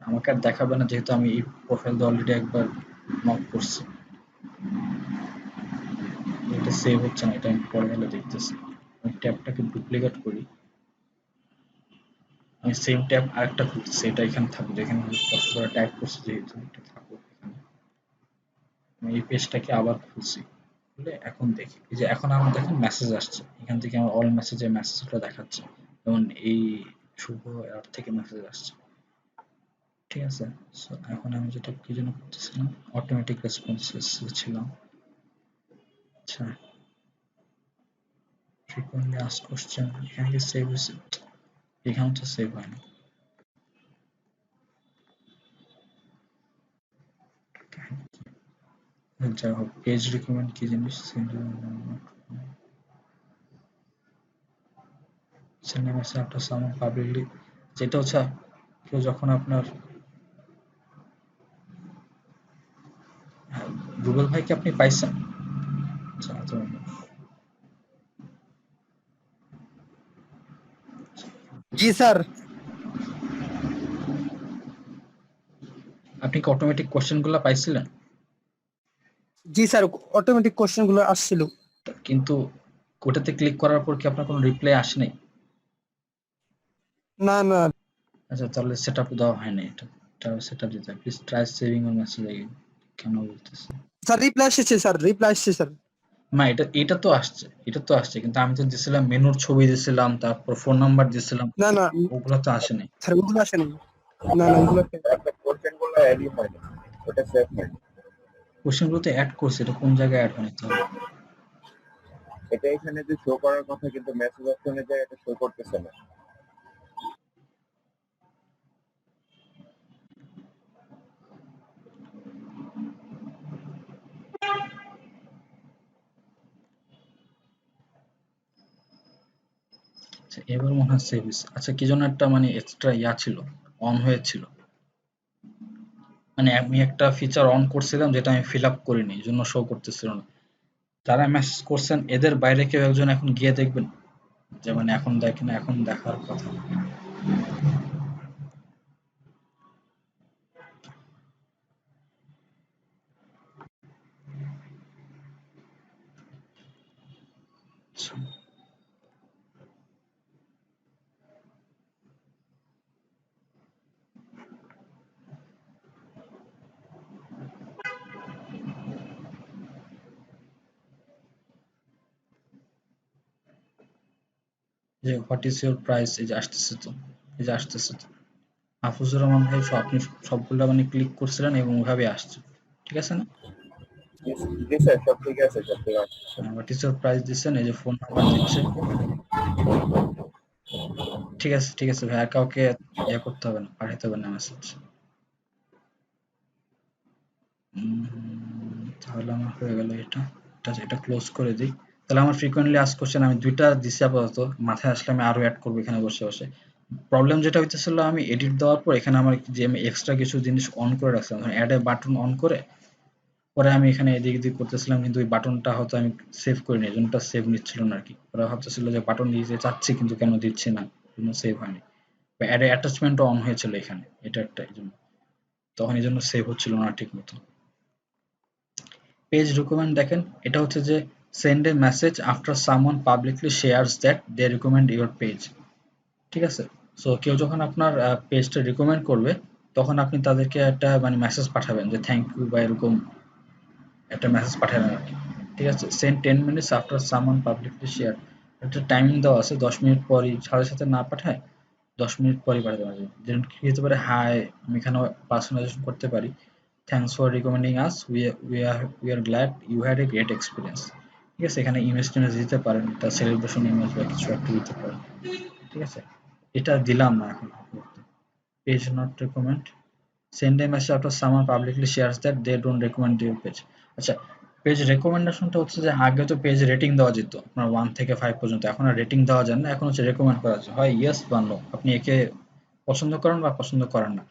আমাকে আর দেখাবে না যেহেতু আমি এই প্রোফাইল দিয়ে অলরেডি একবার নক করছি। এটা সেভ হচ্ছে না, এটা আমি পরে গেলে দেখতেছি। আমি ট্যাবটাকে ডুপ্লিকেট করি, আমি সেম ট্যাব আরেকটা খুলতেছি, এটা এখানে থাকবে, যেখানে কষ্ট করে টাইপ করছি যেহেতু এটা থাকুক এখানে। আমি এই পেজটাকে আবার খুলছি, খুলে এখন দেখি, এই যে এখন আমার দেখেন মেসেজ আসছে, এখান থেকে আমার অল মেসেজে মেসেজটা দেখাচ্ছে, যেমন এই শুভ অ্যাপ থেকে মেসেজ আসছে, ঠিক আছে। সো এখন আমি যেটা কি যেন করতেছিলাম, অটোমেটিক রেসপন্সেস ছিলাম। আচ্ছা, frequently asked question, এখানে কি সেভ হয়েছে? এখানে তো সেভ হয়নি। যাই হোক, পেজ রিকমেন্ড কি জিনিস, সিনেমা আফটার সামন পাবলিকলি, যেটা হচ্ছে কেউ যখন আপনার রুবেল ভাইকে আপনি পাইছেন? আচ্ছা, জি স্যার। আপনি কি অটোমেটিক কোশ্চেনগুলো পাইছিলেন? জি স্যার, অটোমেটিক কোশ্চেন গুলো আসছিল। কিন্তু ওটাতে ক্লিক করার পর কি আপনার কোনো রিপ্লাই আসে নাই? না না আচ্ছা, তাহলে সেটআপ দেওয়া হয়নি এটা। এটা সেটআপ দিতে হয়। Please try saving your message again. কেন বলতেছে? স্যার, রিপ্লাই এসেছে স্যার, রিপ্লাই এসেছে স্যার। না, এটা তো আসছে। এটা তো আসছে। কিন্তু আমি তো দিছিলাম মেনুর ছবি দিছিলাম, তারপর ফোন নাম্বার দিছিলাম। না না ওগুলো তো আসেনি। স্যার, ওগুলো আসেনি। না না ওগুলো আসেনি। কোশ্চেনগুলো অ্যাডই হয়নি, ওটা সেভ হয়নি। কোশ্চেনগুলো তো এড করছে, এটা কোন জায়গায় এড হয়নি তাহলে? এটা এখানে যে শো করার কথা, কিন্তু মেসেজ অপশনে যায় এটা শো করতেছে না। আচ্ছা, এবার মনে হয় সেভ হয়েছে। আচ্ছা, কি জন্য একটা মানে এক্সট্রা ছিল, অন হয়েছিল। মানে আমি একটা ফিচার অন করছিলাম যেটা আমি ফিল আপ করিনি, এই জন্য শো করতেছিল না। যারা মেসেজ করছেন এদের বাইরে কেউ একজন এখন গিয়ে দেখবেন, যে মানে এখন দেখেন, এখন দেখার কথা। আচ্ছা, যে হোয়াট ইজ ইউর প্রাইস, এই যে আসতেছে তো, এই যে আসতেছে তো। মাহফুজুর রহমান ভাই, আপনি সবগুলা মানে ক্লিক করছিলেন এবং ওইভাবে আসছে, ঠিক আছে না? জি স্যার, সব ঠিক আছে, সব ঠিক আছে। হোয়াট ইজ ইউর প্রাইস দিচ্ছেন, এই যে ফোন নাম্বার দিচ্ছে। ঠিক আছে, ঠিক আছে ভাই, আর কাউকে ইয়ে করতে হবে না, পাঠাতে হবে না মেসেজ। তাহলে আমার হয়ে গেল এটা। এটা ক্লোজ করে দিই। তাহলে আমার ফ্রিকোয়েন্টলি আস্ক কোশ্চেন আমি ২ টা দিছি আপাতত। মাথায় আসলে আমি আরো এড করব এখানে বসে, বসে। প্রবলেম যেটা হইতেছিল, আমি এডিট দেওয়ার পর এখানে আমার যে আমি এক্সট্রা কিছু জিনিস অন করে রাখছিলাম। ধরেন এড এ বাটন অন করে পরে আমি এখানে এদিক ওদিক করতেছিলাম, কিন্তু ওই বাটনটা হয়তো আমি সেভ করিনি, এজন্য ওটা সেভ নিচ্ছিল না আরকি। ওরা ভাবতেছিল যে বাটন দিতে চাচ্ছি কিন্তু কেন দিচ্ছি না, এজন্য সেভ হয়নি। বা এড এ অ্যাটাচমেন্টও অন হয়েছিল এখানে, এটা একটা এজন্য। তখন এজন্য সেভ হচ্ছিল না ঠিকমতো। পেজ রিকমেন্ড দেখেন, এটা হচ্ছে যে send a message after someone publicly shares that they recommend your page. ঠিক আছে? সো কেউ যখন আপনার পেজটা রিকমেন্ড করবে, তখন আপনি তাদেরকে একটা মানে মেসেজ পাঠাবেন যে থ্যাংক ইউ বা এরকম একটা মেসেজ পাঠাবেন আরকি। ঠিক আছে? Send 10 minutes after someone publicly share. একটা টাইমিং দেওয়া আছে, ১০ মিনিট পরই, সাথে, সাথে না পাঠায় ১০ মিনিট পরই পাঠাতে হবে। যেমন কি হতে পারে, হাই, আমি এখানেও পার্সোনালাইজেশন করতে পারি। Thanks for recommending us, we are glad you had a great experience. ঠিক আছে? এখানে ইমেজ টিমেজ দিতে পারেন, একটা সেলিব্রেশন ইমেজ বা কিছু একটা দিতে পারেন। ঠিক আছে? এটা দিলাম না এখন। Page not recommend, send a message after someone publicly shares that they don't recommend your page. আচ্ছা, পেজ রেকমেন্ডেশনটা হচ্ছে যে আগে তো পেজ রেটিং দেওয়া যেত আপনার 1 থেকে 5 পর্যন্ত, এখন আর রেটিং দেওয়া যায় না, এখন হচ্ছে রেকমেন্ড করা যায়, হয় ইয়েস বা নো, আপনি একে পছন্দ করেন বা পছন্দ করেন না।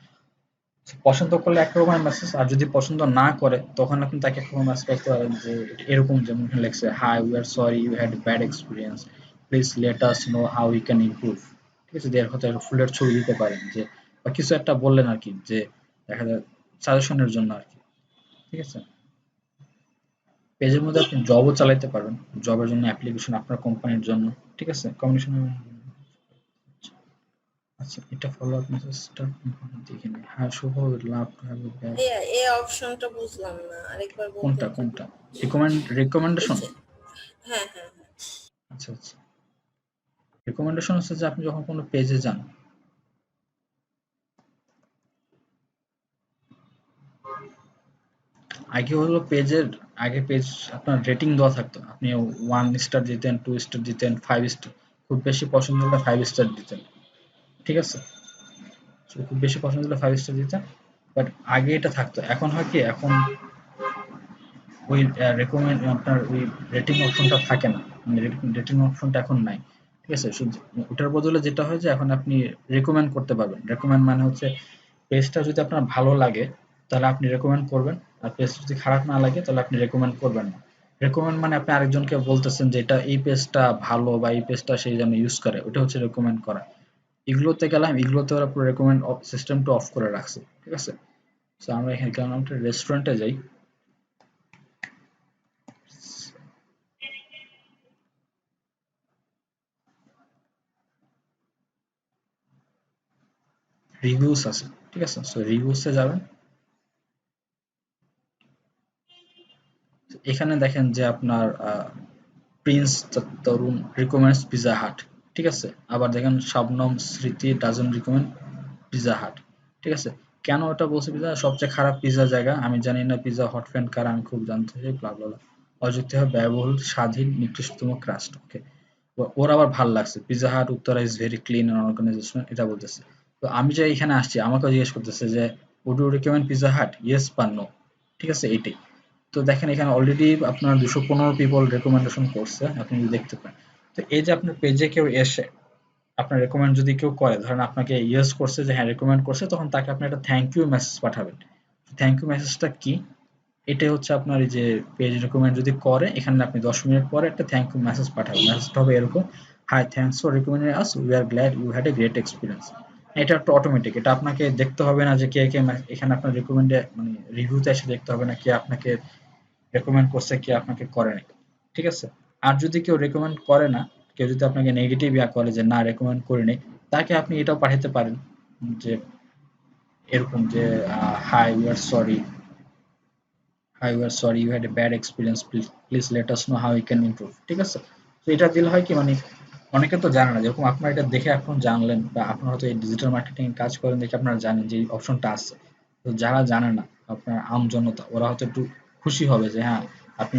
পছন্দ করলে একরকমের মেসেজ, আর যদি পছন্দ না করে তখন আপনি তাকে একটা মেসেজ করতে পারেন যে এরকম, যেমন এখানে লেখছে, hi, we are sorry you had bad experience, please let us know how we can improve. ঠিক আছে? দিয়ে হয়তো ফুলের ছবি দিতে পারেন, যে বা কিছু একটা বললেন আর কি, যে দেখা যায় সাজেশনের জন্য আর কি। ঠিক আছে? পেজের মধ্যে আপনি জবও চালাইতে পারবেন, জবের জন্য অ্যাপ্লিকেশন আপনার কোম্পানির জন্য। ঠিক আছে? কমিউনিকেশন। আচ্ছা, এটা ফলো আপ মেসেজটা দেখিনি। হ্যাঁ, Shubho, love to have you back. ভাইয়া এই অপশনটা বুঝলাম না, আরেকবার বলতেন কোনটা, যদি। কোনটা? এই রিকমেন্ডেশন? যে, হ্যাঁ হ্যাঁ হ্যাঁ। আচ্ছা, আচ্ছা। রিকমেন্ডেশন হচ্ছে যে আপনি যখন কোনো পেজে যান, আগে হলো পেজের, আগে পেজ আপনার রেটিং দেওয়া থাকতো, আপনি 1 স্টার দিতেন, 2 স্টার দিতেন, 5 স্টার, খুব বেশি পছন্দ হলে 5 স্টার দিতেন। ঠিক আছে? So, খুব বেশি পছন্দ হলে 5 স্টার দিতেন। বাট আগে এটা থাকতো, এখন হয় কি, এখন ওই রেকমেন্ড আপনার ওই রেটিং অপশনটা থাকে না, রেটিং অপশনটা এখন নাই। ঠিক আছে? শুধু ওটার বদলে যেটা হয় যে এখন আপনি রেকমেন্ড করতে পারবেন। রেকমেন্ড মানে হচ্ছে পেজটা যদি আপনার ভালো লাগে তাহলে আপনি রেকমেন্ড করবেন, আর পেজটা যদি খারাপ না লাগে তাহলে আপনি রেকমেন্ড করবেন না। রেকমেন্ড মানে আপনি আরেকজনকে বলতেছেন যে এটা, এই পেজটা ভালো বা এই পেজটা সেই যেন ইউজ করে, ওটা হচ্ছে রেকমেন্ড করা। এগুলোতে গেলাম, এগুলোতে ওরা পুরো রেকমেন্ড সিস্টেমটা অফ করে রাখছে, ঠিক আছে। সো আমরা এখানে গেলাম, একটা রেস্টুরেন্টে যাই, রিভিউস আছে, ঠিক আছে। সো রিভিউসে যাবেন, এখানে দেখেন যে আপনার প্রিন্স তরুণ রিকমেন্ডস পিজা হাট, ঠিক আছে। আবার দেখেন শবনম স্মৃতি ডাজন্ট রিকমেন্ড পিজা হাট, ঠিক আছে। কেন এটা বলছে পিজা সবচেয়ে খারাপ পিজা জায়গা, আমি জানি না পিজা হট ফ্যান কার, আমি খুব জানতে চাই, ব্লা ব্লা ব্লা। অযুক্তিভাবে ব্যয়বহুল, স্বাধীন, নিকৃষ্টতম ক্রাস্ট, ওকে। ওর আবার ভাল লাগছে pizza hut Uttara is very clean and organization, এটা বলতেছে। তো আমি যে এখানে আসছি আমাকেও জিজ্ঞেস করতেছে যে would you recommend pizza hut, yes বা নো, ঠিক আছে, এইটাই। তো দেখেন এখানে অলরেডি আপনার 215 পিপল রেকমেন্ডেশন করছে, আপনি যদি দেখতে পান। তো এই যে আপনার পেজে কেউ এসে আপনার রেকমেন্ড যদি কেউ করে, ধরেন আপনাকে ইয়েস করছে যে হ্যাঁ রেকমেন্ড করছে, তখন তাকে আপনি একটা থ্যাংক ইউ মেসেজ পাঠাবেন। থ্যাংক ইউ মেসেজটা কি? এটাই হচ্ছে আপনার এই যে পেজ রেকমেন্ড যদি করে, এখানে আপনি 10 মিনিট পরে একটা থ্যাংক ইউ মেসেজ পাঠাবেন। মেসেজটা হবে এরকম: hi, thanks for recommending us, we are glad you had a great experience. এটা একটা অটোমেটিক, এটা আপনাকে দেখতে হবে না যে কে কে এখানে আপনার রিকমেন্ডে মানে রিভিউতে এসে দেখতে হবে না কে আপনাকে রেকমেন্ড করছে কে আপনাকে করে নাই, ঠিক আছে। আর যদি কেউ রেকমেন্ড করে না, কেউ যদি আপনাকে নেগেটিভ ইয়া করে যে না রেকমেন্ড করে নেই, তাকে আপনি এটাও পাঠাতে পারেন যে এরকম যে hi we are sorry, hi we are sorry you had a bad experience, please let us know how you can improve, ঠিক আছে। তো এটা দিলে হয় কি মানে অনেকে তো জানে না, যেরকম আপনারা এটা দেখে এখন জানলেন, বা আপনারা হয়তো এই ডিজিটাল মার্কেটিং কাজ করেন দেখে আপনারা জানেন যে এই অপশনটা আছে। তো যারা জানে না, আপনার আম জনতা, ওরা হয়তো একটু খুশি হবে যে হ্যাঁ আপনি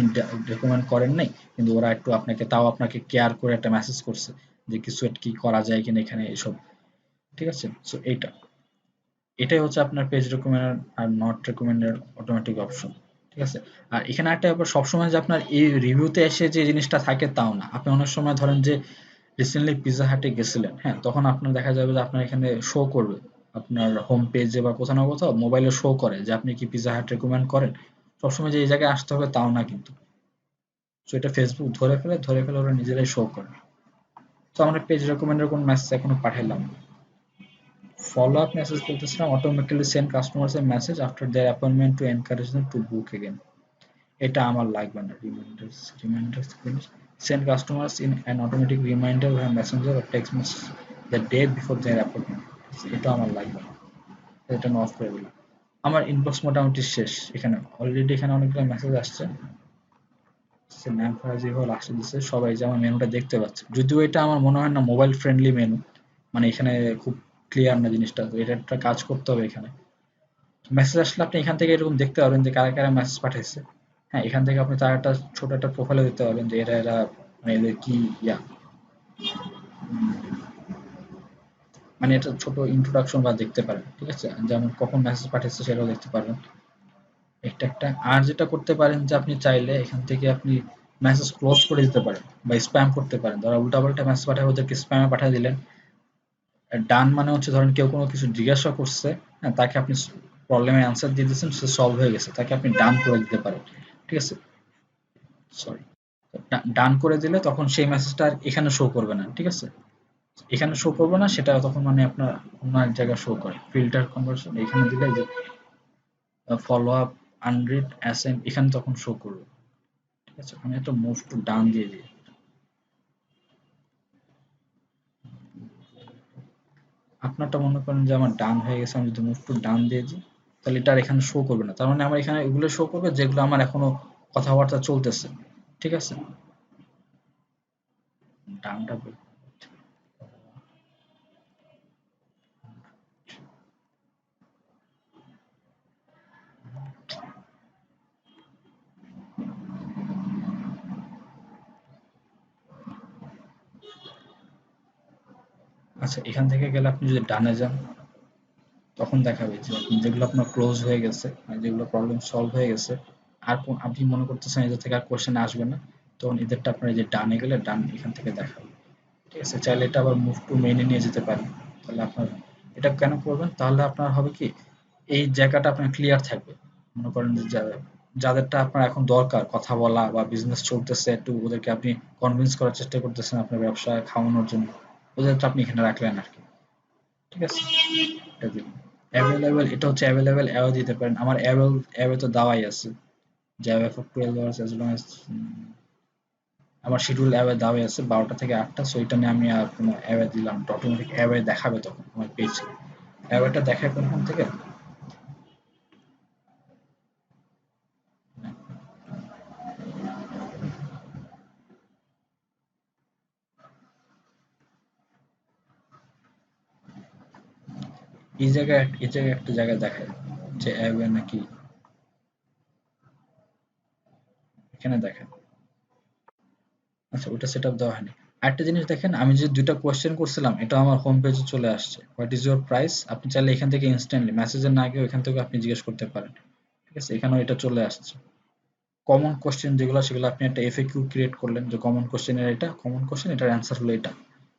রেকমেন্ড করেন নাই, কিন্তু ওরা একটু আপনাকে তাও আপনাকে কেয়ার করে একটা মেসেজ করছে যে কিছু একটা কি করা যায় কিনা এখানে এসব, ঠিক আছে। সো এটাই হচ্ছে আপনার পেজ রেকমেন্ড আর নট রেকমেন্ডের অটোমেটিক অপশন, ঠিক আছে। আর এখানে একটা ব্যাপার, সবসময় যে আপনার এই রিভিউতে এসে যে জিনিসটা থাকে তাও না। আপনি অনেক সময় ধরেন যে রিসেন্টলি পিৎজা হাটে গেছিলেন, হ্যাঁ, তখন আপনার দেখা যাবে যে আপনার এখানে শো করবে আপনার হোম পেজে বা কোথাও না কোথাও মোবাইলে শো করে যে আপনি কি পিৎজা হাট রেকমেন্ড করেন। সবসময় যে এই জায়গায় আসতে হবে তাও না কিন্তু। তো এটা ফেসবুক ধরে ফেলে ওরা নিজেরাই শো করে। তো আমরা পেজ রেকমেন্ডের কোন মেসেজ এখনো পাঠাইলাম না। ফলো আপ মেসেজ বলতেছিলাম automatically send customers a message after their appointment to encourage them to book again. এটা আমার লাগবে না। Reminders send customers in an automatic reminder via messenger or text message the day before their appointment. এটা আমার লাগবে না, এটা আমি অফ করে দিলাম। আমার ইনবক্স মোটামুটি শেষ, এখানে অলরেডি এখানে অনেকগুলো মেসেজ আসছে। ম্যাম ফরাজি হল আসে দিচ্ছে, সবাই যে আমার মেনুটা দেখতে পাচ্ছে, যদিও এটা আমার মনে হয় না মোবাইল ফ্রেন্ডলি মেনু, মানে এখানে খুব ক্লিয়ার না জিনিসটা, তো এটা একটা কাজ করতে হবে। এখানে মেসেজ আসলে আপনি এখান থেকে এরকম দেখতে পারবেন যে কারা কারা মেসেজ পাঠাইছে। হ্যাঁ, এখান থেকে আপনি তার একটা ছোট একটা প্রোফাইলে দেখতে পারবেন যে এরা মানে এদের কি ইয়া, মানে এটা ছোট ইন্ট্রোডাকশন বা দেখতে পারেন, ঠিক আছে। যেমন কখন মেসেজ পাঠিয়েছে সেটাও দেখতে পারবেন একটা। আর যেটা করতে পারেন যে আপনি চাইলে এখান থেকে আপনি মেসেজ ক্লোজ করে দিতে পারেন বা স্প্যাম করতে পারেন। ধরো উল্টাপাল্টা মেসেজ পাঠায় ওদেরকে স্প্যামে পাঠিয়ে দিলেন। ডান মানে হচ্ছে ধরেন কেউ কোনো কিছু জিজ্ঞাসা করছে, হ্যাঁ, তাকে আপনি প্রবলেমের অ্যান্সার দিয়ে দিয়েছেন, সে সলভ হয়ে গেছে, তাকে আপনি ডান করে দিতে পারেন, ঠিক আছে। সরি, ডান করে দিলে তখন সেই মেসেজটা আর এখানে শো করবে না, ঠিক আছে। এখানে শো করবে না, সেটা তখন মানে আপনার অন্য এক জায়গায় শো করে। ফিল্টার কনভার্সন এখানে দিলে যে ফলো আপ আনরিড অ্যাসাইন এখানে তখন শো করবে, ঠিক আছে। আমি একটা মুভ টু ডান দিয়ে দিই, আপনারটা মনে করেন যে আমার ডান হয়ে গেছে, আমি যদি মুভ টু ডান দিয়ে দিই তাহলে এটা আর এখানে শো করবে না। তার মানে আমার এখানে এগুলো শো করবে যেগুলো আমার এখনো কথাবার্তা চলতেছে, ঠিক আছে। ডানটা আচ্ছা, এখান থেকে গেলে আপনি যদি ডানে যান তখন দেখাবে যে যেগুলো আপনার ক্লোজ হয়ে গেছে, মানে যেগুলো প্রবলেম সলভ হয়ে গেছে, আর আপনি মনে করতেছেন এদের থেকে আর কোশ্চেন আসবে না, তখন এদেরটা আপনার এই যে ডানে গেলে ডান এখান থেকে দেখাবে, ঠিক আছে। চাইলে এটা আবার মুভ টু মেইনে নিয়ে যেতে পারেন। তাহলে আপনার এটা কেন করবেন, তাহলে আপনার হবে কি এই জায়গাটা আপনার ক্লিয়ার থাকবে। মনে করেন যে যাদেরটা আপনার এখন দরকার কথা বলা বা বিজনেস চলতেছে, একটু ওদেরকে আপনি কনভিন্স করার চেষ্টা করতেছেন আপনার ব্যবসা খাওয়ানোর জন্য, ওদেরটা আপনি এখানে রাখলেন আর কি। ঠিক আছে, এটা দিন। অ্যাভেলেবেল, এটা হচ্ছে অ্যাভেলেবেল অ্যাও দিতে পারেন। আমার অ্যাওয়ে তো দেওয়াই আছে, যে away for 12 hours as long as, আমার শিডিউল অ্যাওয়ে দেওয়াই আছে 12টা থেকে 8টা। সো এটা নিয়ে আমি আর কোনো অ্যাওয়ে দিলাম না, অটোমেটিক অ্যাওয়ে দেখাবে তখন আমার পেজ। অ্যাওয়েটা দেখায় কোনখান থেকে, এই জায়গায় একটা জায়গায় দেখায় যে অ্যাওয়ে নাকি, এখানে দেখায়। আচ্ছা, ওটা সেটআপ দেওয়া হয়নি। আরেকটা জিনিস দেখেন, আমি যে 2টা কোয়েশ্চেন করছিলাম এটা আমার হোম পেজে চলে আসছে। What is your price? আপনি চাইলে এখান থেকে ইনস্ট্যান্টলি মেসেজের না গিয়ে এখান থেকে আপনি জিজ্ঞেস করতে পারেন। ঠিক আছে, এখানেও এটা চলে আসছে। কমন কোশ্চেন যেগুলো, সেগুলো আপনি একটা এফএকিউ ক্রিয়েট করলেন যে কমন কোশ্চেনের এটা কমন কোশ্চেন, এটার অ্যান্সার হলো এটা।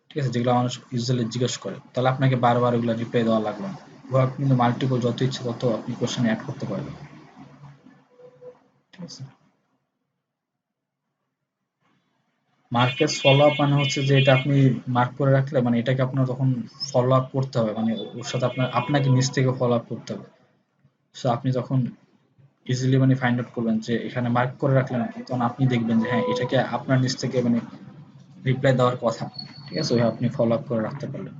ঠিক আছে, যেগুলো মানুষ ইউজুয়ালি জিজ্ঞেস করে, তাহলে আপনাকে বারবার ওগুলো রিপ্লাই দেওয়া লাগলো না। এবার আপনি কিন্তু মাল্টিপল যত ইচ্ছে তত আপনি কোশ্চেন অ্যাড করতে পারবেন। ঠিক আছে, মার্কেস ফলো আপ মানে হচ্ছে যে এটা আপনি মার্ক করে রাখলে মানে এটাকে আপনার তখন ফলো আপ করতে হবে, মানে ওর সাথে আপনাকে নিজ থেকে ফলো আপ করতে হবে। সো আপনি যখন ইজিলি মানে ফাইন্ড আউট করবেন যে এখানে মার্ক করে রাখলেন, তখন আপনি দেখবেন যে হ্যাঁ এটাকে আপনার নিজ থেকে মানে রিপ্লাই দেওয়ার কথা। ঠিক আছে, ওইভাবে আপনি ফলো আপ করে রাখতে পারলেন।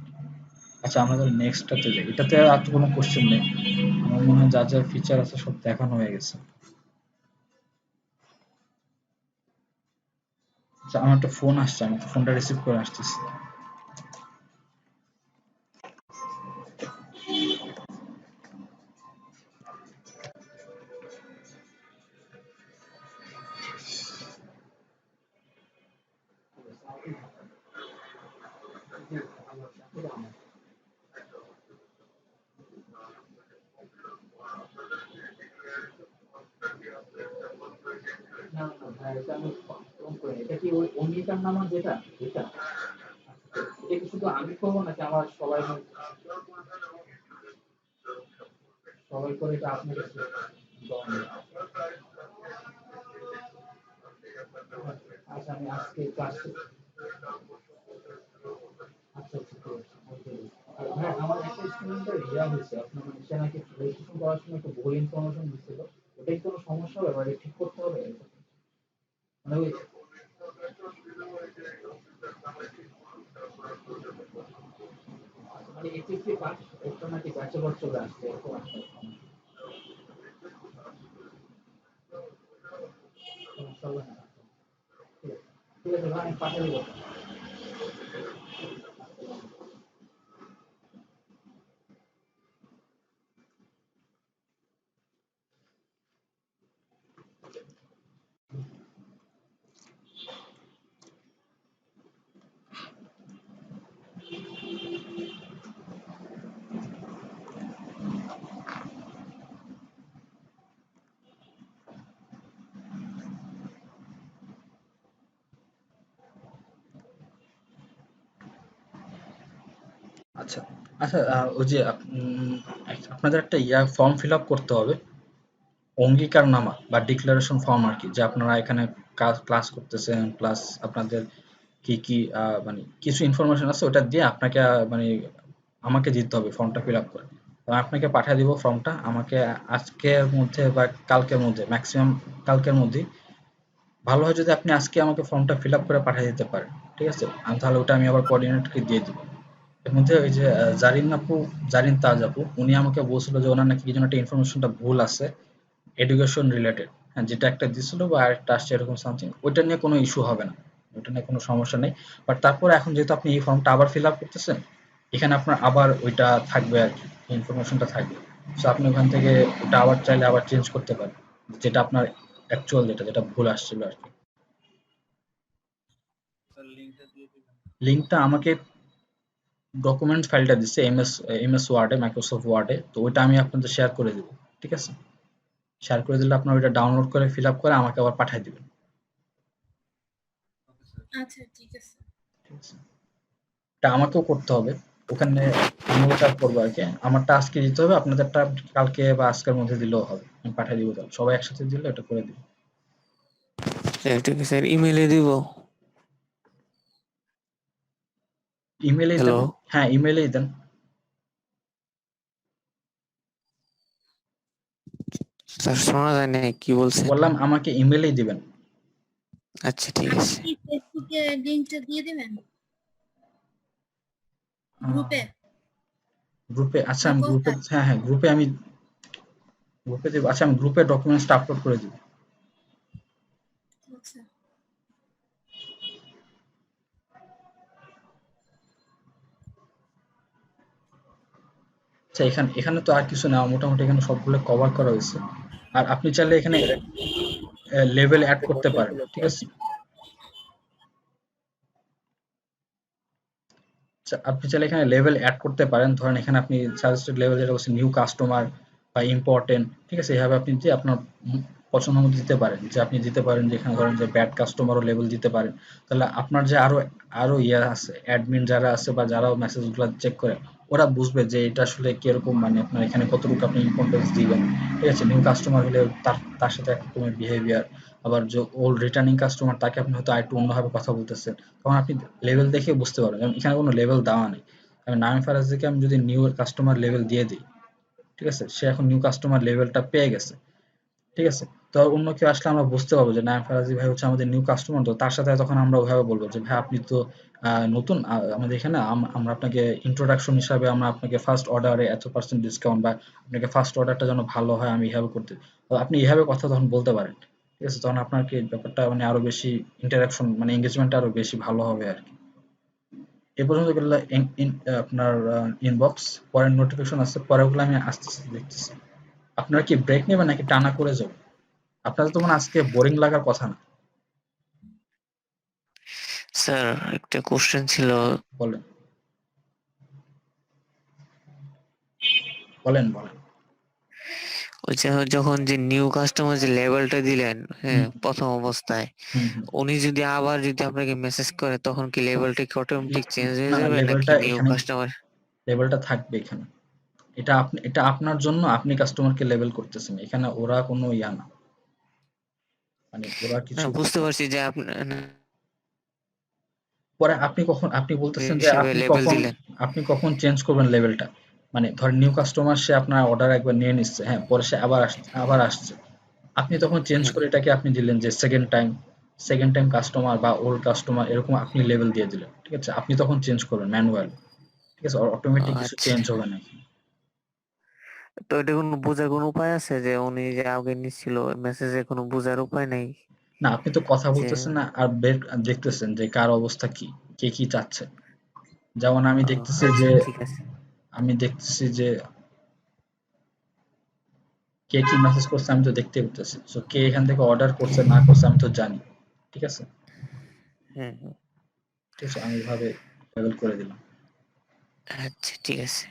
আচ্ছা, আমরা তাহলে নেক্সটটাতে যাই। এটাতে আর তো কোনো কোশ্চেন নেই, আমার মনে হয় যা যা ফিচার আছে সব দেখানো হয়ে গেছে। আচ্ছা, আমার একটা ফোন আসছে, আমি ফোনটা রিসিভ করে আসতেছি। না না ভাই, এটা আমি ফোন করি। এটা কি ওই অঙ্গীকার নামা যেটা, এটা এটা কি শুধু আমি করবো নাকি আমার সবাই সবাই করে, এটা আপনার কাছে আচ্ছা, আমি আজকে ক্লাস, আচ্ছা আচ্ছা ঠিক আছে, ওকে। আর ভাই, আমার একটা স্টুডেন্টের ইয়া হয়েছে, আপনার মানে সে নাকি রেজিস্ট্রেশন করার সময় একটা ভুল ইনফরমেশন দিছিল। ওটা কি কোনো সমস্যা হবে বা এটা ঠিক করতে হবে? মানে ওই, মানে এইচএসসি পাস, ওটা নাকি ব্যাচেলর চলে আসছে, এরকম একটা সমস্যা হবে না? ঠিক আছে, ঠিক আছে ভাই, আমি পাঠিয়ে দেবো। আচ্ছা আচ্ছা, ওই যে আপনাদের একটা ফর্ম ফিল আপ করতে হবে, অঙ্গীকারনামা বা ডিক্লারেশন ফর্ম আর কি, যে আপনারা এখানে ক্লাস করতেছেন, প্লাস আপনাদের কি কি মানে কিছু ইনফরমেশন আছে, ওটা দিয়ে আপনাকে মানে আমাকে দিতে হবে ফর্মটা ফিল আপ করে। তো আমি আপনাকে পাঠিয়ে দিব ফর্মটা, আমাকে আজকের মধ্যে বা কালকের মধ্যে, ম্যাক্সিমাম কালকের মধ্যেই। ভালো হয় যদি আপনি আজকে আমাকে ফর্মটা ফিল আপ করে পাঠিয়ে দিতে পারেন। ঠিক আছে, আমি তাহলে ওটা আমি আবার কোঅর্ডিনেটরকে দিয়ে দিব। এর মধ্যে ওই যে জারিন তাজ আপু, উনি আমাকে বলছিল যে ওনার নাকি কি যেন একটা ইনফরমেশনটা ভুল আছে এডুকেশন রিলেটেড। হ্যাঁ, যেটা একটা দিছিল বা আরেকটা আসছে এরকম সামথিং, ওইটা নিয়ে কোনো ইস্যু হবে না, ওইটা নিয়ে কোনো সমস্যা নেই। বাট তারপরে এখন যেহেতু আপনি এই ফর্মটা আবার ফিল আপ করতেছেন, এখানে আপনার আবার ওইটা থাকবে আর কি, ইনফরমেশনটা থাকবে। সো আপনি ওখান থেকে ওটা আবার চাইলে আবার চেঞ্জ করতে পারেন, যেটা আপনার অ্যাকচুয়াল যেটা ভুল আসছিল আর কি। স্যার লিংকটা দিয়ে দিবেন। লিঙ্কটা আমাকে ডকুমেন্ট ফাইলটা দিচ্ছে এমএস ওয়ার্ডে, মাইক্রোসফট ওয়ার্ডে, তো ওইটা আমি আপনাদের শেয়ার করে দিব। ঠিক আছে, শেয়ার করে দিলে আপনার ওইটা ডাউনলোড করে ফিল আপ করে আমাকে আবার পাঠিয়ে দিবেন। Okay sir. আচ্ছা ঠিক আছে। ঠিক আছে, এটা আমাকেও করতে হবে ওখানে, আমি ওটা করবো আর কি। আমারটা আজকে দিতে হবে, আপনাদেরটা কালকে বা আজকের মধ্যে দিলেও হবে, আমি পাঠিয়ে দিব। তাহলে সবাই একসাথে দিলে এটা করে দিব। এটা কি স্যার ইমেলে দিব? ইমেলেই দেন। হ্যালো, হ্যাঁ, ইমেলেই দেন। স্যার শোনা যায় না কি বলছেন। বললাম আমাকে ইমেলেই দিবেন। আচ্ছা ঠিক আপনি আছে। কি ফেসবুকে লিংকটা দিয়ে দিবেন আহ, গ্রুপে? গ্রুপে আচ্ছা না আমি গ্রুপে কোথায়? হ্যাঁ হ্যাঁ গ্রুপে দিব। আচ্ছা আমি গ্রুপে ডকুমেন্টসটা আপলোড করে দিব। আচ্ছা আচ্ছা এখানে এখানে তো আর কিছু না, মোটামুটি এখানে সবগুলো কভার করা হয়েছে। আর আপনি চাইলে এখানে লেভেল অ্যাড আরেকটা করতে কোশ্চেন পারেন, ছিল ঠিক স্যার। আছে? আচ্ছা, আপনি চাইলে এখানে লেভেল অ্যাড করতে পারেন। ধরেন এখানে আপনি সাজেস্টেড লেভেল যেটা হচ্ছে নিউ কাস্টমার বা ইম্পর্টেন্ট, ঠিক আছে? এভাবে আপনি দিয়ে আপনার পছন্দ মতো দিতে পারেন। যে আপনি দিতে পারেন যে এখানে ধরেন যে ব্যাড কাস্টমারও লেভেল দিতে পারেন। তাহলে আপনার যে আরো আরো ইয়ে আছে, অ্যাডমিন যারা আছে বা যারা মেসেজগুলো চেক করে, ওরা বুঝবে যে এটা আসলে কিরকম, মানে আপনার এখানে কতটুকু আপনি ইম্পর্টেন্স দিবেন, ঠিক আছে? নিউ কাস্টমার হলে তার তার সাথে এক রকমের বিহেভিয়ার, আবার যে ওল্ড রিটার্নিং কাস্টমার তাকে আপনি হয়তো আরেকটু অন্যভাবে কথা বলতেছেন, তখন আপনি লেভেল দেখে বুঝতে পারবেন। যেমন এখানে কোনো লেভেল দেওয়া নেই। আমি নামিম ফারাজকে আমি যদি নিউ কাস্টমার লেভেল দিয়ে দিই, ঠিক আছে? সে এখন নিউ কাস্টমার লেভেলটা পেয়ে গেছে, ঠিক আছে? তো অন্য কেউ আসলে আমরা বুঝতে পারবো যে নাইম ফারাজি ভাই হচ্ছে আমাদের নিউ কাস্টমার, তো তার সাথে তখন আমরা ওইভাবে বলবো যে ভাই আপনি তো নতুন, আমাদের এখানে আমরা আপনাকে ইন্ট্রোডাকশন হিসাবে আমরা আপনাকে ফার্স্ট অর্ডারে এত পার্সেন্ট ডিসকাউন্ট, বা আপনাকে ফার্স্ট অর্ডারটা যেন ভালো হয় আমি এভাবে করতে, তো আপনি এভাবে কথা তখন বলতে পারেন, ঠিক আছে? তখন আপনার কি ব্যাপারটা মানে আরো বেশি ইন্টারাকশন, মানে এঙ্গেজমেন্টটা আরো বেশি ভালো হবে আর কি। এ পর্যন্ত গেলে আপনার ইনবক্স, পরের নোটিফিকেশন আছে, পরেরগুলো আমি আস্তে আস্তে দেখতেছি। আপনারা কি ব্রেক নেবেন নাকি টানা করে যাবেন? আপনাদের তো মনে হয় আজকে বোরিং লাগার কথা না। স্যার একটা কোশ্চেন ছিল। বলেন, বলেন, বলেন। ওই যে যখন যে নিউ কাস্টমার যে লেভেলটা দিলেন, হ্যাঁ, হুম, প্রথম অবস্থায় হুম, হুম। উনি যদি আবার যদি আপনাকে মেসেজ করে তখন কি লেভেলটা কি অটোমেটিক চেঞ্জ হয়ে না, না, যাবে নাকি লেভেলটা নিউ এখানে, কাস্টমার? লেভেলটা থাকবে এখানে। এটা আপনার জন্য, আপনি কাস্টমারকে লেভেল করতেছেন। এখানে ওরা কোনো ইয়া না। মানে ওরা না কিছু বুঝতে পারছি যে আপনি পরে আপনি বলতেছেন যে হিসেবে লেভেল দিলেন। আপনি কখন চেঞ্জ করবেন লেভেলটা? মানে ধরেন নিউ কাস্টমার সে আপনার অর্ডার একবার নিয়ে নিচ্ছে, হ্যাঁ, পরে সে আবার আসছে। আপনি তখন চেঞ্জ হ্যাঁ, করে এটাকে আপনি দিলেন যে সেকেন্ড টাইম কাস্টমার বা ওল্ড কাস্টমার, এরকম আপনি লেভেল দিয়ে দিলেন, ঠিক আছে? আপনি তখন চেঞ্জ করবেন ম্যানুয়ালি, ঠিক আছে? ও অটোমেটিক কিছু আচ্ছা। চেঞ্জ হবে না। তো এটা কোনো বোঝার কোনো উপায় আছে যে উনি যে আগে নিচ্ছিল মেসেজে কোনো বোঝার উপায় নেই না, আপনি তো কথা যে বলতেছেন না আর বের দেখতেছেন যে কার অবস্থা কি, কে কি চাচ্ছে। যেমন ও আচ্ছা ঠিক আছে। আমি দেখতেছি যে কে কি মেসেজ করছে আমি তো দেখতে পারতেছি। সো কে এখান থেকে অর্ডার করছে না করছে আমি তো জানি, ঠিক আছে? হ্যাঁ হ্যাঁ, ঠিক আছে, আমি এভাবে লেভেল করে দিলাম। আচ্ছা ঠিক আছে।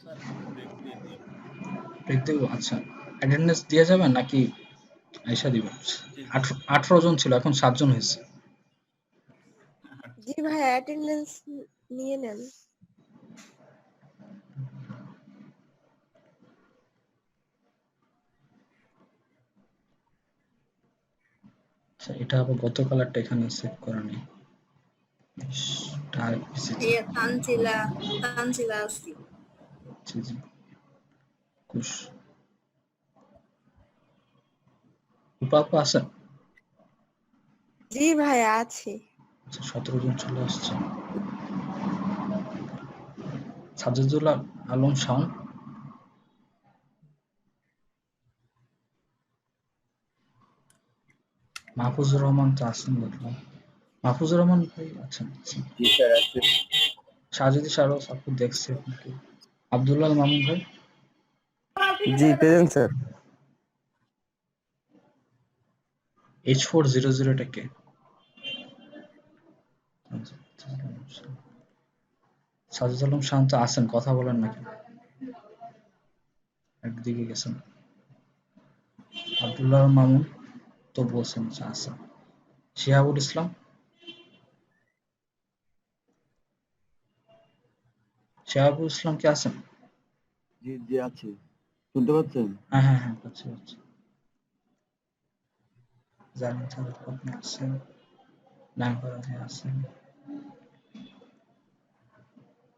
স্যার একটু ব্রেক দিয়ে দিই। ব্রেক দেবো, আচ্ছা। অ্যাটেন্ডেন্স দিয়ে যাবেন নাকি আইসা দিবেন? জি জি। 18 জন ছিল, এখন 7 জন হয়েছে। জি ভাই অ্যাটেন্ডেন্স নিয়ে নেন। আচ্ছা, এটা আবার গতকালেরটা এখানে সেভ করা নেই। ইস, এটা আরেক পিসিতে। ভাইয়া তানজিলা আছি। জি, জি, কুশ। রূপা আছেন? জি ভাইয়া আছি। আচ্ছা, 17 জন চলে আসছে। সাজেদুল আলম শাওন। মাহফুজুর রহমান তো আছেন দেখলাম। মাহফুজুর রহমান ভাই আছেন আছেন। জি স্যার আছে। সাজিদ সারও আপু দেখছি আপনাকে। আব্দুল্লাহ আল মামুন ভাই জি প্রেজেন্ট স্যার। H400 টা কে? সাজিদ আলম শান্ত আছেন, কথা বলেন নাকি? একদিকে গেছেন। আব্দুল্লাহ আল মামুন তো বলছেন যে আছেন। শিহাবুল ইসলাম, শিহাবুল ইসলাম কি আছেন? জি জি আছে, শুনতে পাচ্ছেন? হ্যাঁ হ্যাঁ হ্যাঁ, পাচ্ছি পাচ্ছি। জানেন আপনি আছেন, নাঙ্গরা ভাই আছেন,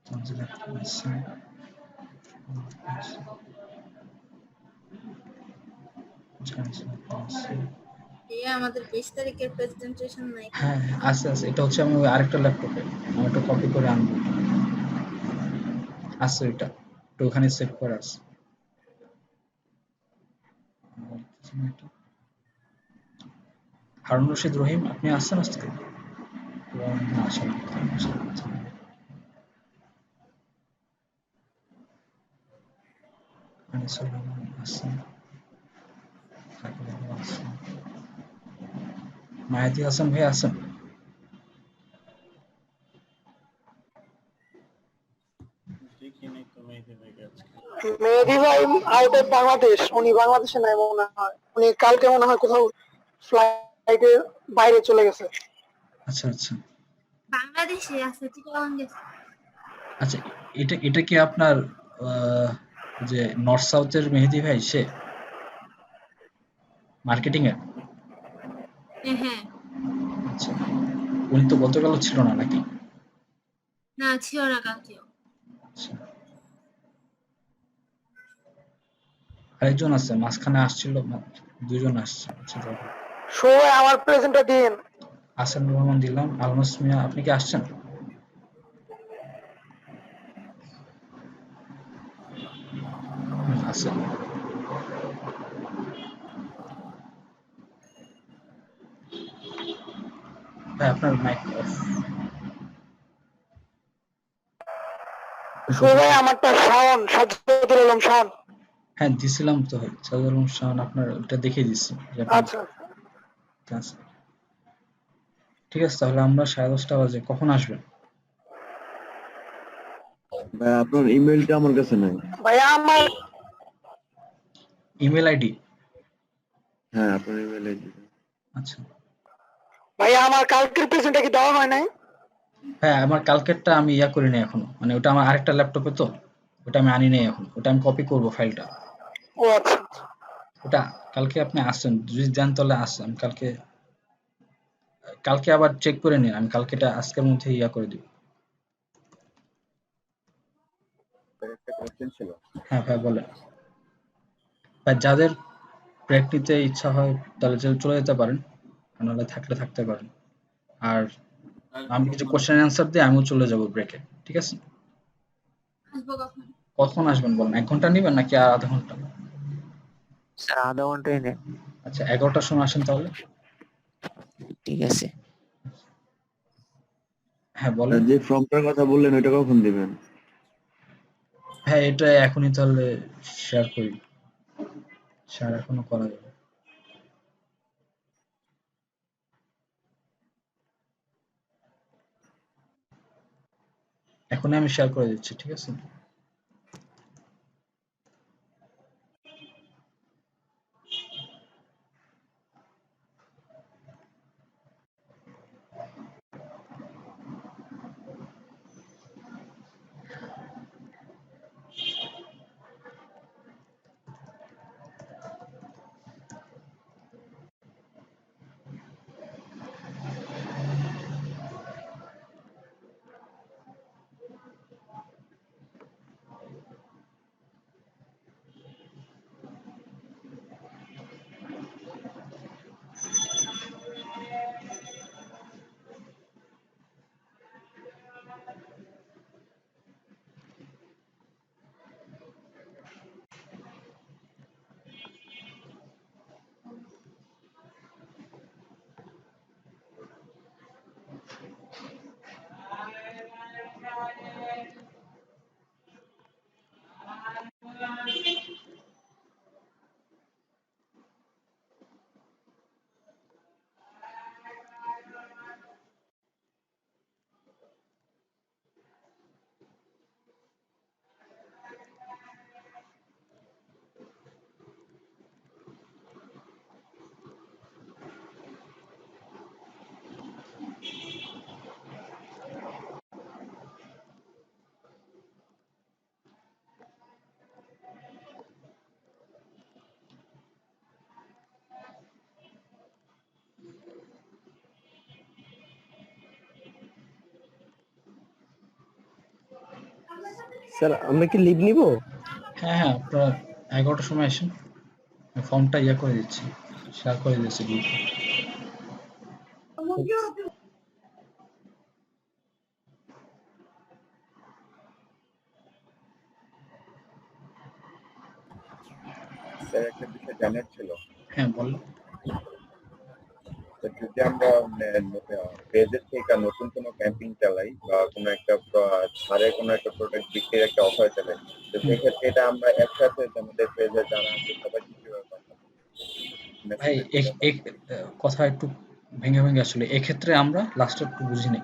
তানজিল আক্তার আছেন, জাহাঙ্গীর আলম আছেন। আমাদের 20 তারিখের প্রেজেন্টেশন নাই কেন? হ্যাঁ হ্যাঁ, আছে আছে। এটা হচ্ছে আমি ওই আরেকটা ল্যাপটপে আমি একটা কপি করে আনবো। আছে ওইটা, তো ওখানে সেভ করা আছে। হারুন রশিদ রহিম, আপনি আসছেন আজকে? না, আসেন না। আনিসুর রহমান আসছেন, সাকিব আল আসছেন, মাহাদি হাসান ভাই আছেন? দেখি নাই তো মেহেদি ভাইকে আজকে। মেহেদি ভাই আউট অফ বাংলাদেশ, উনি বাংলাদেশে নাই মনে হয়, উনি কালকে মনে হয় কোথাও ফ্লাইটে বাইরে চলে গেছে। আচ্ছা আচ্ছা বাংলাদেশে আছে, চিটাগাং গেছে। আচ্ছা। এটা এটা কি আপনার যে নর্থ সাউথের মেহেদি ভাই, সে মার্কেটিং এর? হ্যাঁ আচ্ছা, উনি তো গতকাল ছিল না নাকি? না, ছিল না কালকেও। আচ্ছা, আরেকজন আছে মাঝখানে আসছিল, দুজন আসছে। আচ্ছা যাই হোক। সবাই আমার প্রেজেন্টটা দিন। আসানুর রহমান দিলাম। আলমাস মিয়া, আপনি কি আসছেন? আছে। ভাই আপনার মাইক অফ। সবাই আমারটা শাওন, সাজ্জাদুল আলম শাওন। হ্যাঁ দিছিলাম তো ভাই, সাজাদুল আলম শাওন আপনার ওটা দেখিয়ে দিচ্ছি যে আপনি আচ্ছা আছেন। ঠিক আছে, তাহলে আমরা 10:30 বাজে কখন আসবেন? ভাই আপনার ইমেলটা আমার কাছে নাই। ভাইয়া আমার, ইমেল আইডি? হ্যাঁ আপনার ইমেল আইডি। আচ্ছা ভাইয়া আমার কালকের প্রেজেন্টটা কি দেওয়া হয় নাই? হ্যাঁ, আমার কালকেরটা আমি ইয়া করিনি এখনো, মানে ওটা আমার আরেকটা ল্যাপটপে তো, ওটা আমি আনি নাই এখন, ওটা আমি কপি করব ফাইলটা। ও আচ্ছা। ওটা কালকে আপনি আসছেন যদি দেন তাহলে আসছেন, আমি কালকে কালকে আবার চেক করে নিন, আমি কালকে এটা আজকের মধ্যে ইয়া করে দিব। স্যার একটা কোশ্চেন ছিল। হ্যাঁ ভাই বলেন। ভাই যাদের ব্রেক নিতে ইচ্ছা হয় তাহলে চলে যেতে পারেন, নাহলে থাকলে থাকতে পারেন। আর আমি কিছু কোশ্চেন অ্যান্সার দিয়ে আমিও চলে যাব ব্রেকে, ঠিক আছে? আসবো কখন? কখন আসবেন বলেন, 1 ঘন্টা নেবেন নাকি আর আধা ঘন্টা? স্যার আধা ঘন্টাই নেন। আচ্ছা 11টার সময় আসেন তাহলে। ঠিক আছে। হ্যাঁ বলেন। যে ফর্মটার কথা বললেন ওইটা কখন দিবেন? হ্যাঁ এটা এখনই তাহলে শেয়ার করি, শেয়ার এখনো করা যাবে। এখনই আমি শেয়ার করে দিচ্ছি, ঠিক আছে? স্যার আমরা কি লিভ নিব? হ্যাঁ হ্যাঁ, আপনারা 11টার সময় আসেন, ফর্মটা করে দিচ্ছি, শেয়ার করে দিচ্ছি গ্রুপে। স্যার একটা বিষয় জানার ছিল। হ্যাঁ বলেন। তো যদি আমরা পেজের থেকে নতুন কোনো ক্যাম্পিং চালাই বা কোনো একটা ছাড়ের কোনো একটা প্রোডাক্ট বিক্রির একটা অফার চালাই, তো সেক্ষেত্রে এটা আমরা একসাথে আমাদের পেজে যারা আছে সবাইকে কিভাবে পাঠাবো? ভাই মেসেজের কথা একটু ভেঙে ভেঙে আসলে এক্ষেত্রে আমরা লাস্টে একটু বুঝিনি।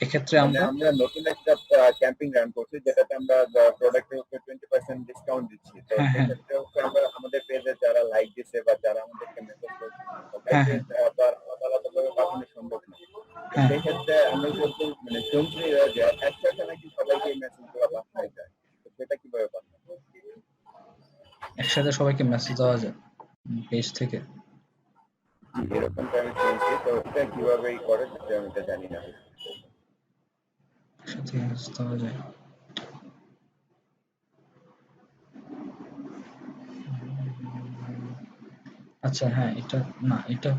এক্ষেত্রে মানে আমরা আমরা নতুন একটা ক্যাম্পিং রান করছি যেটাতে আমরা প্রোডাক্টের উপর 20% ডিসকাউন্ট দিচ্ছি। তো হ্যাঁ হ্যাঁ সেক্ষেত্রে হচ্ছে আমরা আমাদের পেজে যারা লাইক দিচ্ছে বা যারা আমাদেরকে মেসেজ করছে হ্যাঁ সবাইকে হ্যাঁ তো আর আলাদাভাবে পাঠানো সম্ভব না। তো হ্যাঁ সেই ক্ষেত্রে আমরা যদি শুনছি যে একসাথে নাকি সবাইকে এই মেসেজগুলো পাঠানো যায়। তো সেটা কিভাবে পাঠাবো? একসাথে সবাইকে মেসেজ দেওয়া যায় পেজ থেকে। এরকমটা আমি শুনছি। তো এটা কিভাবে করে সেটা আমি তো জানি না। একসাথে মেসেজ দেওয়া যায়। আচ্ছা হ্যাঁ, এটা না, এটা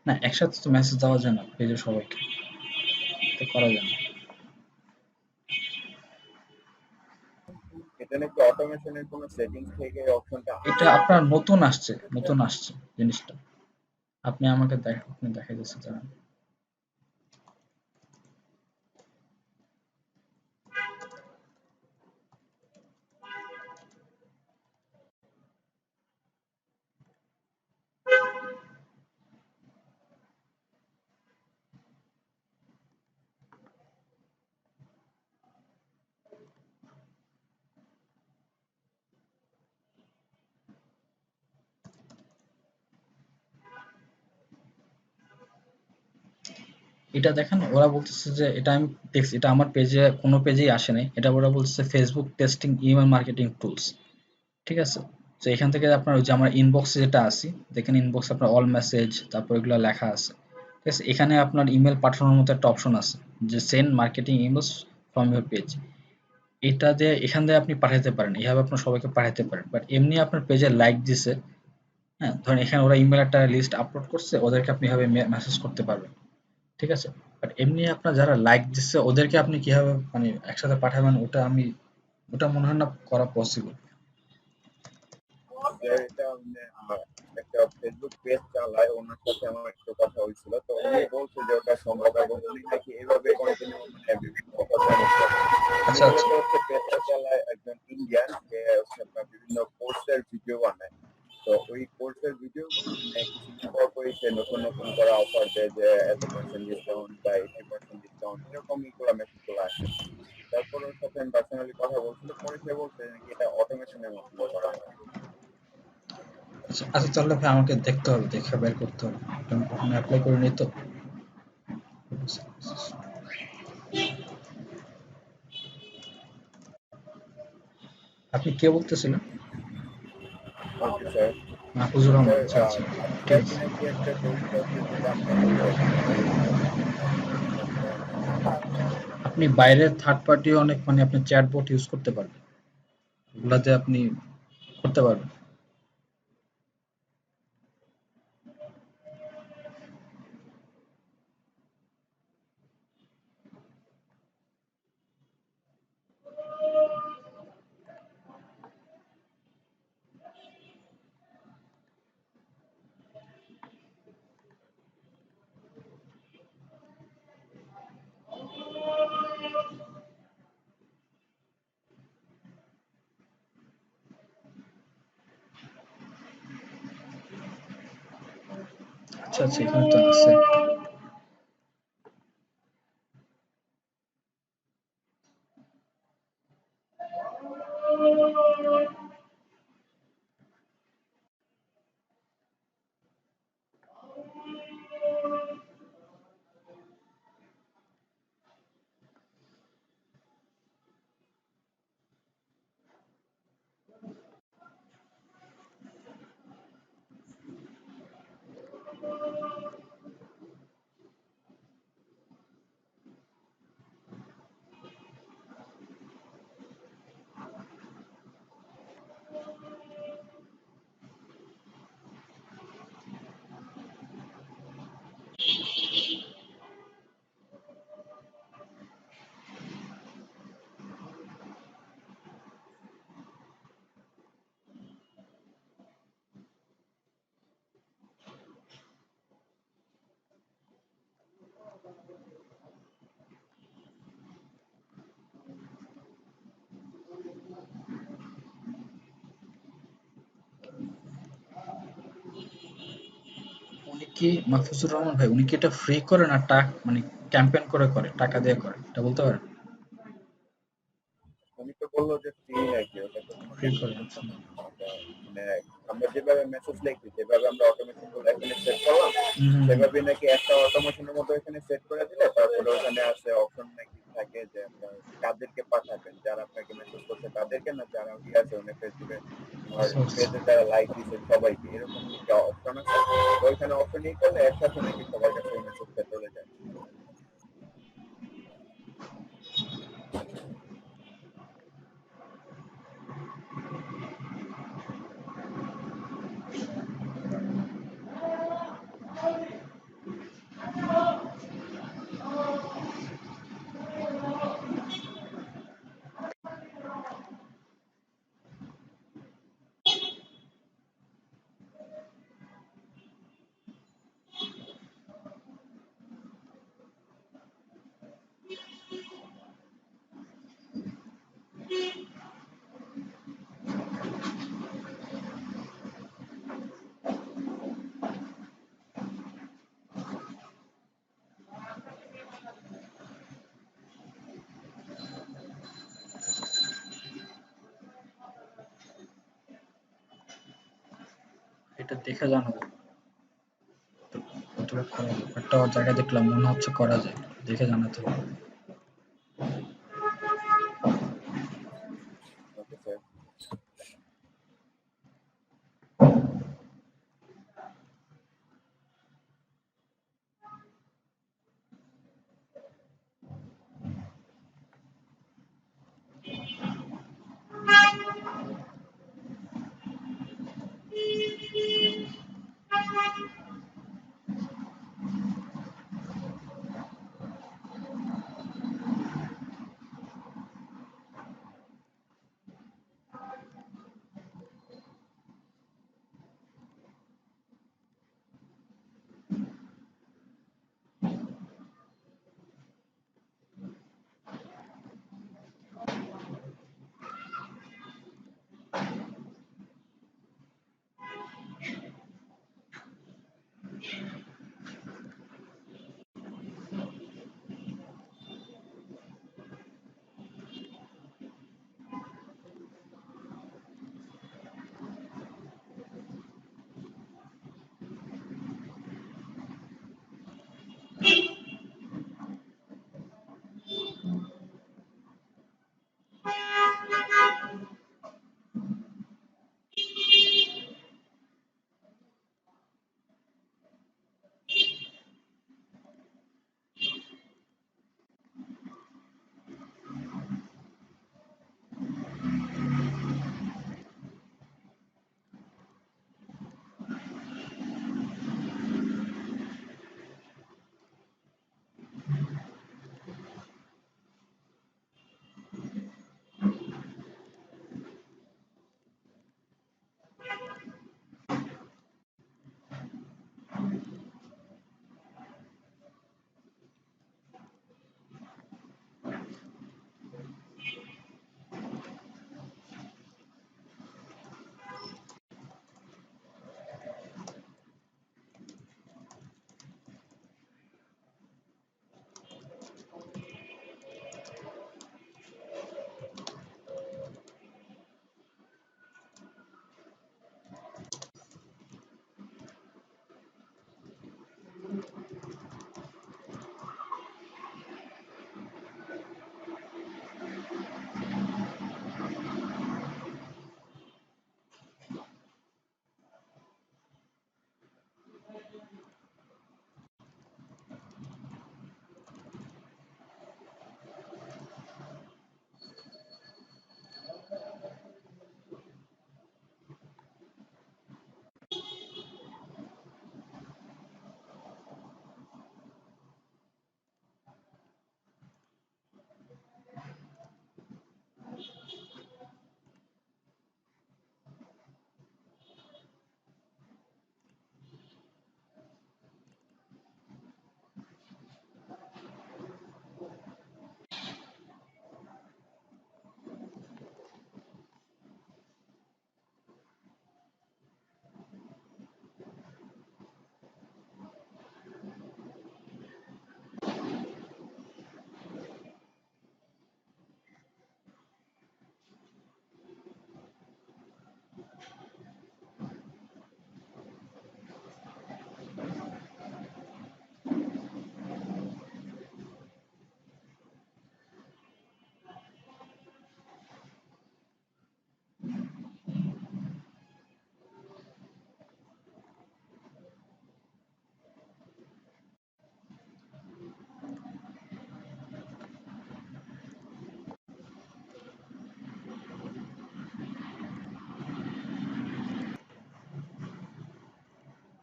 না, একসাথে তো মেসেজ দেওয়া যায় না পেজের সবাইকে, এটা করা যায় না। এটা নাকি অটোমেশনের কোনো সেটিংস থেকে অপশনটা এটা আপনার নতুন আসছে জিনিসটা। আপনি আমাকে আপনি দেখা যাচ্ছে জানেন। এটা দেখেন, ওরা বলতেছে যে এটা আমি দেখছি, এটা আমার পেজে কোনো পেজেই আসে নাই। এটা ওরা বলতেছে Facebook testing email marketing tools. ঠিক আছে, তো এখান থেকে আপনার ওই যে আমার ইনবক্সে যেটা আসি, দেখেন ইনবক্স আপনার অল মেসেজ, তারপর এগুলো লেখা আছে। ঠিক আছে, এখানে আপনার ইমেল পাঠানোর মতো একটা অপশন আছে যে send marketing emails from your page. এটা দিয়ে এখান দিয়ে আপনি পাঠাতে পারেন, এভাবে আপনার সবাইকে পাঠাতে পারেন। বাট এমনি আপনার পেজে লাইক দিছে, হ্যাঁ ধরেন এখানে ওরা ইমেল একটা লিস্ট আপলোড করছে, ওদেরকে আপনি এভাবে মেসেজ করতে পারবেন। ঠিক আছে, বাট এমনি আপনার যারা লাইক দিচ্ছে ওদেরকে আপনি কিভাবে একসাথে পাঠাবেন, ওটা মনে হয় না করা পসিবল। এটা একটা ফেসবুক পেজ চালায়, ওনার সাথে আমার একটু কথা হয়েছিল। তো উনি বলছে যে ওটা সম্ভব এবং উনি নাকি এভাবে কন্টিনিউ বিভিন্ন কথা বলছে। উনি আচ্ছা আচ্ছা মূলত হচ্ছে পেজটা চালায় একজন ইন্ডিয়ান, যে হচ্ছে আপনার বিভিন্ন কোর্সের ভিডিও বানায়। তো ওই কোর্সের ভিডিও গুলো কিছুদিন পর পরই সে নতুন নতুন করে অফার দেয় যে এত পার্সেন্ট ডিসকাউন্ট বা 80% ডিসকাউন্ট, এরকম এগুলো মেসেজ গুলো আসে। তারপর ওর সাথে আমি পার্সোনালি কথা বলছিল, পরে সে বলছে নাকি এটা অটোমেশনের মাধ্যমে করা হয়। আচ্ছা আচ্ছা, তাহলে ভাই আমাকে দেখতে হবে, দেখে বের করতে হবে, আমি কখনো অ্যাপ্লাই করিনি তো। আপনি কে বলতেছিলেন? Okay sir. Mahfuzur Rahman, sir আচ্ছা আচ্ছা, ঠিক আপনার কি আছে। নাকি একটা তথ্য আছে যেটা আপনার কাছে আপনি বাইরের থার্ড পার্টি অনেক আপনি চ্যাটবট ইউজ করতে পারবেন, ওগুলাতে আপনি করতে পারবেন। আচ্ছা আচ্ছা, এখানে তো আছে। উনি কি মাহফুজুর রহমান ভাই, উনি কি এটা ফ্রি করে না মানে ক্যাম্পেইন করে করে টাকা দিয়ে করে, এটা বলতে পারেন? উনি তো বললো যে ফ্রি নাকি, ওটা তো কোনো ফ্রি করে, ক্যাম্পেইন আচ্ছা। না। মানে আমরা যেভাবে মেসেজ লিখি, যেভাবে আমরা অটোমেশন গুলো এখানে সেট করলাম, সেভাবে নাকি একটা অটোমেশনের মতো এখানে সেট করে দিলে তারপরে ওখানে আসে অপশন নাকি থাকে যে আপনার কাদেরকে পাঠাবেন, যারা আপনাকে মেসেজ করছে তাদেরকে, না যারা আছে অনেক ফেসবুকে আর পেজে যারা লাইক দিচ্ছে সবাইকে, এরকম নাকি অপশন আছে। তো ওইখানে অপশন ই করলে একসাথে নাকি সবার কাছে মেসেজটা চলে যায়। এটা দেখে জানাবো কতটা করা যায়। একটা জায়গায় দেখলাম মনে হচ্ছে করা যায়, দেখে জানাতে হবে। Okay sir.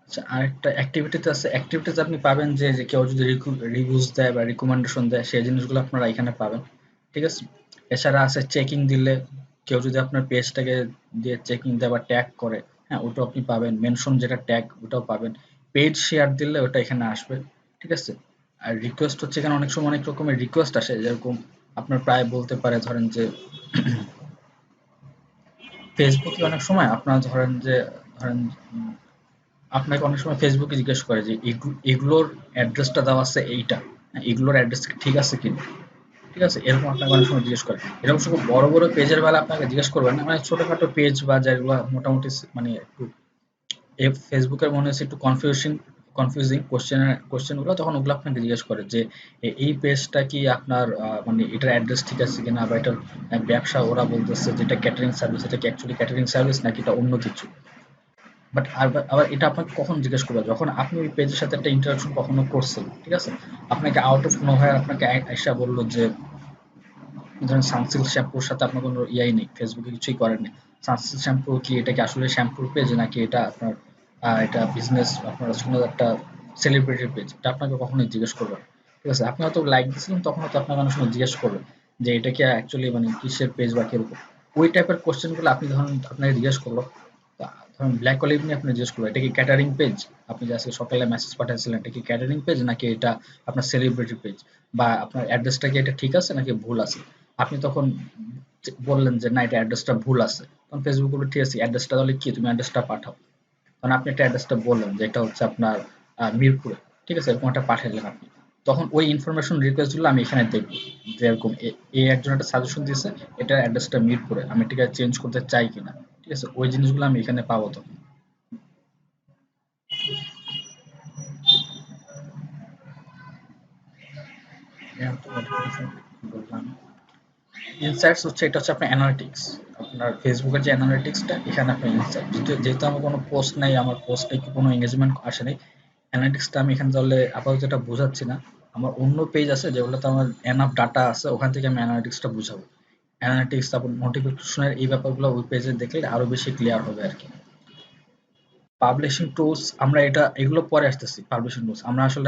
আচ্ছা, আরেকটা অ্যাক্টিভিটিতে আছে, অ্যাক্টিভিটিতে আপনি পাবেন যে কেউ যদি রিভিউজ দেয় বা রিকমেন্ডেশন দেয় সেই জিনিসগুলো আপনারা এখানে পাবেন, ঠিক আছে। এছাড়া আছে চেকিং দিলে, কেউ যদি আপনার পেজটাকে দিয়ে চেকিং দেয় বা ট্যাগ করে, হ্যাঁ ওটাও আপনি পাবেন। মেনশন যেটা ট্যাগ ওটাও পাবেন। পেজ শেয়ার দিলে ওটা এখানে আসবে, ঠিক আছে। আর রিকোয়েস্ট হচ্ছে এখানে অনেক সময় অনেক রকমের রিকোয়েস্ট আসে, যেরকম আপনার প্রায় বলতে পারে ধরেন যে ফেসবুকে অনেক সময় আপনার ধরেন আপনাকে অনেক সময় ফেসবুকে জিজ্ঞেস করে যে এগুলোর অ্যাড্রেসটা দেওয়া আছে এইটা, হ্যাঁ, এগুলোর অ্যাড্রেস ঠিক আছে কিনা, ঠিক আছে, এরকম আপনাকে অনেক সময় জিজ্ঞেস করে। এরকম শুধু বড় বড় পেজের বেলা আপনাকে জিজ্ঞেস করবেন না, মানে ছোটখাটো পেজ বা যেগুলো মোটামুটি মানে একটু ফেসবুকের মনে হচ্ছে একটু কনফিউজিং কোশ্চেন গুলো, তখন ওগুলো আপনাকে জিজ্ঞেস করে যে এই পেজটা কি আপনার মানে এটার অ্যাড্রেস ঠিক আছে কিনা, বা এটার ব্যবসা ওরা বলতেছে যেটা ক্যাটারিং সার্ভিস, এটা কি অ্যাকচুয়ালি ক্যাটারিং সার্ভিস নাকি এটা অন্য কিছু। বাট আবার এটা আপনাকে কখন জিজ্ঞেস করবে, যখন আপনি ওই পেজের সাথে একটা ইন্টারাকশন কখনো করছেন, ঠিক আছে। আপনাকে আউট অফ নোহোয়্যার আপনাকে আইসা বললো যে ধরেন সানসিল্ক শ্যাম্পুর সাথে আপনার কোনো ইয়াই নেই, ফেসবুকে কিছুই করেননি। সানসিল্ক শ্যাম্পু কি এটা কি আসলে শ্যাম্পুর পেজ নাকি এটা আপনার এটা বিজনেস আপনার কোনো একটা সেলিব্রিটির পেজ, এটা আপনাকে কখনোই জিজ্ঞেস করবে না, ঠিক আছে। আপনি হয়তো লাইক দিয়েছিলেন, তখন হয়তো আপনাকে অনেক সময় জিজ্ঞেস করবে যে এটা কি অ্যাকচুয়ালি মানে কিসের পেজ বা কিরকম। ওই টাইপের কোশ্চেনগুলো আপনি ধরুন আপনাকে জিজ্ঞেস করলো, ধরুন ব্ল্যাক অলিভ নিয়ে আপনি জিজ্ঞেস করবেন এটা কি ক্যাটারিং পেজ, আপনি যে আজকে সকালে মেসেজ পাঠাচ্ছিলেন এটা কি ক্যাটারিং পেজ নাকি এটা আপনার সেলিব্রিটি পেজ, বা আপনার অ্যাড্রেসটা কি এটা ঠিক আছে নাকি ভুল আছে। আপনি তখন বললেন যে না এটা অ্যাড্রেসটা ভুল আছে, তখন ফেসবুক বলবে ঠিক আছে অ্যাড্রেসটা তাহলে কি, তুমি অ্যাড্রেসটা পাঠাও। তখন আপনি একটা অ্যাড্রেসটা বললেন যে এটা হচ্ছে আপনার মিরপুরে, ঠিক আছে, এরকম একটা পাঠালেন আপনি। তখন ওই ইনফরমেশন রিকোয়েস্ট গুলো আমি এখানে দেখবো, যে এরকম এই একজন একটা সাজেশন দিয়েছে এটার অ্যাড্রেসটা মিরপুরে, আমি এটাকে চেঞ্জ করতে চাই কিনা, ঠিক আছে, ওই জিনিসগুলো আমি এখানে পাবো তখন। বললাম ইনসাইটস হচ্ছে, এটা হচ্ছে আপনার অ্যানালিটিক্স, আপনার ফেসবুকের যে অ্যানালিটিক্সটা এখানে আপনার ইনসাইট, যেহেতু আমার কোনো পোস্ট নাই, আমার পোস্টে কি কোনো এঙ্গেজমেন্ট আসে নাই, অ্যানালিটিক্সটা আমি এখানে তাহলে আপাতত এটা বোঝাচ্ছি না। আমার অন্য পেজ আছে যেগুলোতে আমার এনাফ ডাটা আছে, ওখান থেকে আমি অ্যানালিটিক্সটা বুঝাবো। অ্যানালিটিক্স তারপর নোটিফিকেশনের এই ব্যাপারগুলো ওই পেজে দেখলে আরো বেশি ক্লিয়ার হবে আর কি। পাবলিশিং টুলস আমরা এগুলো পরে আসতেছি। পাবলিশিং টুলস আমরা আসলে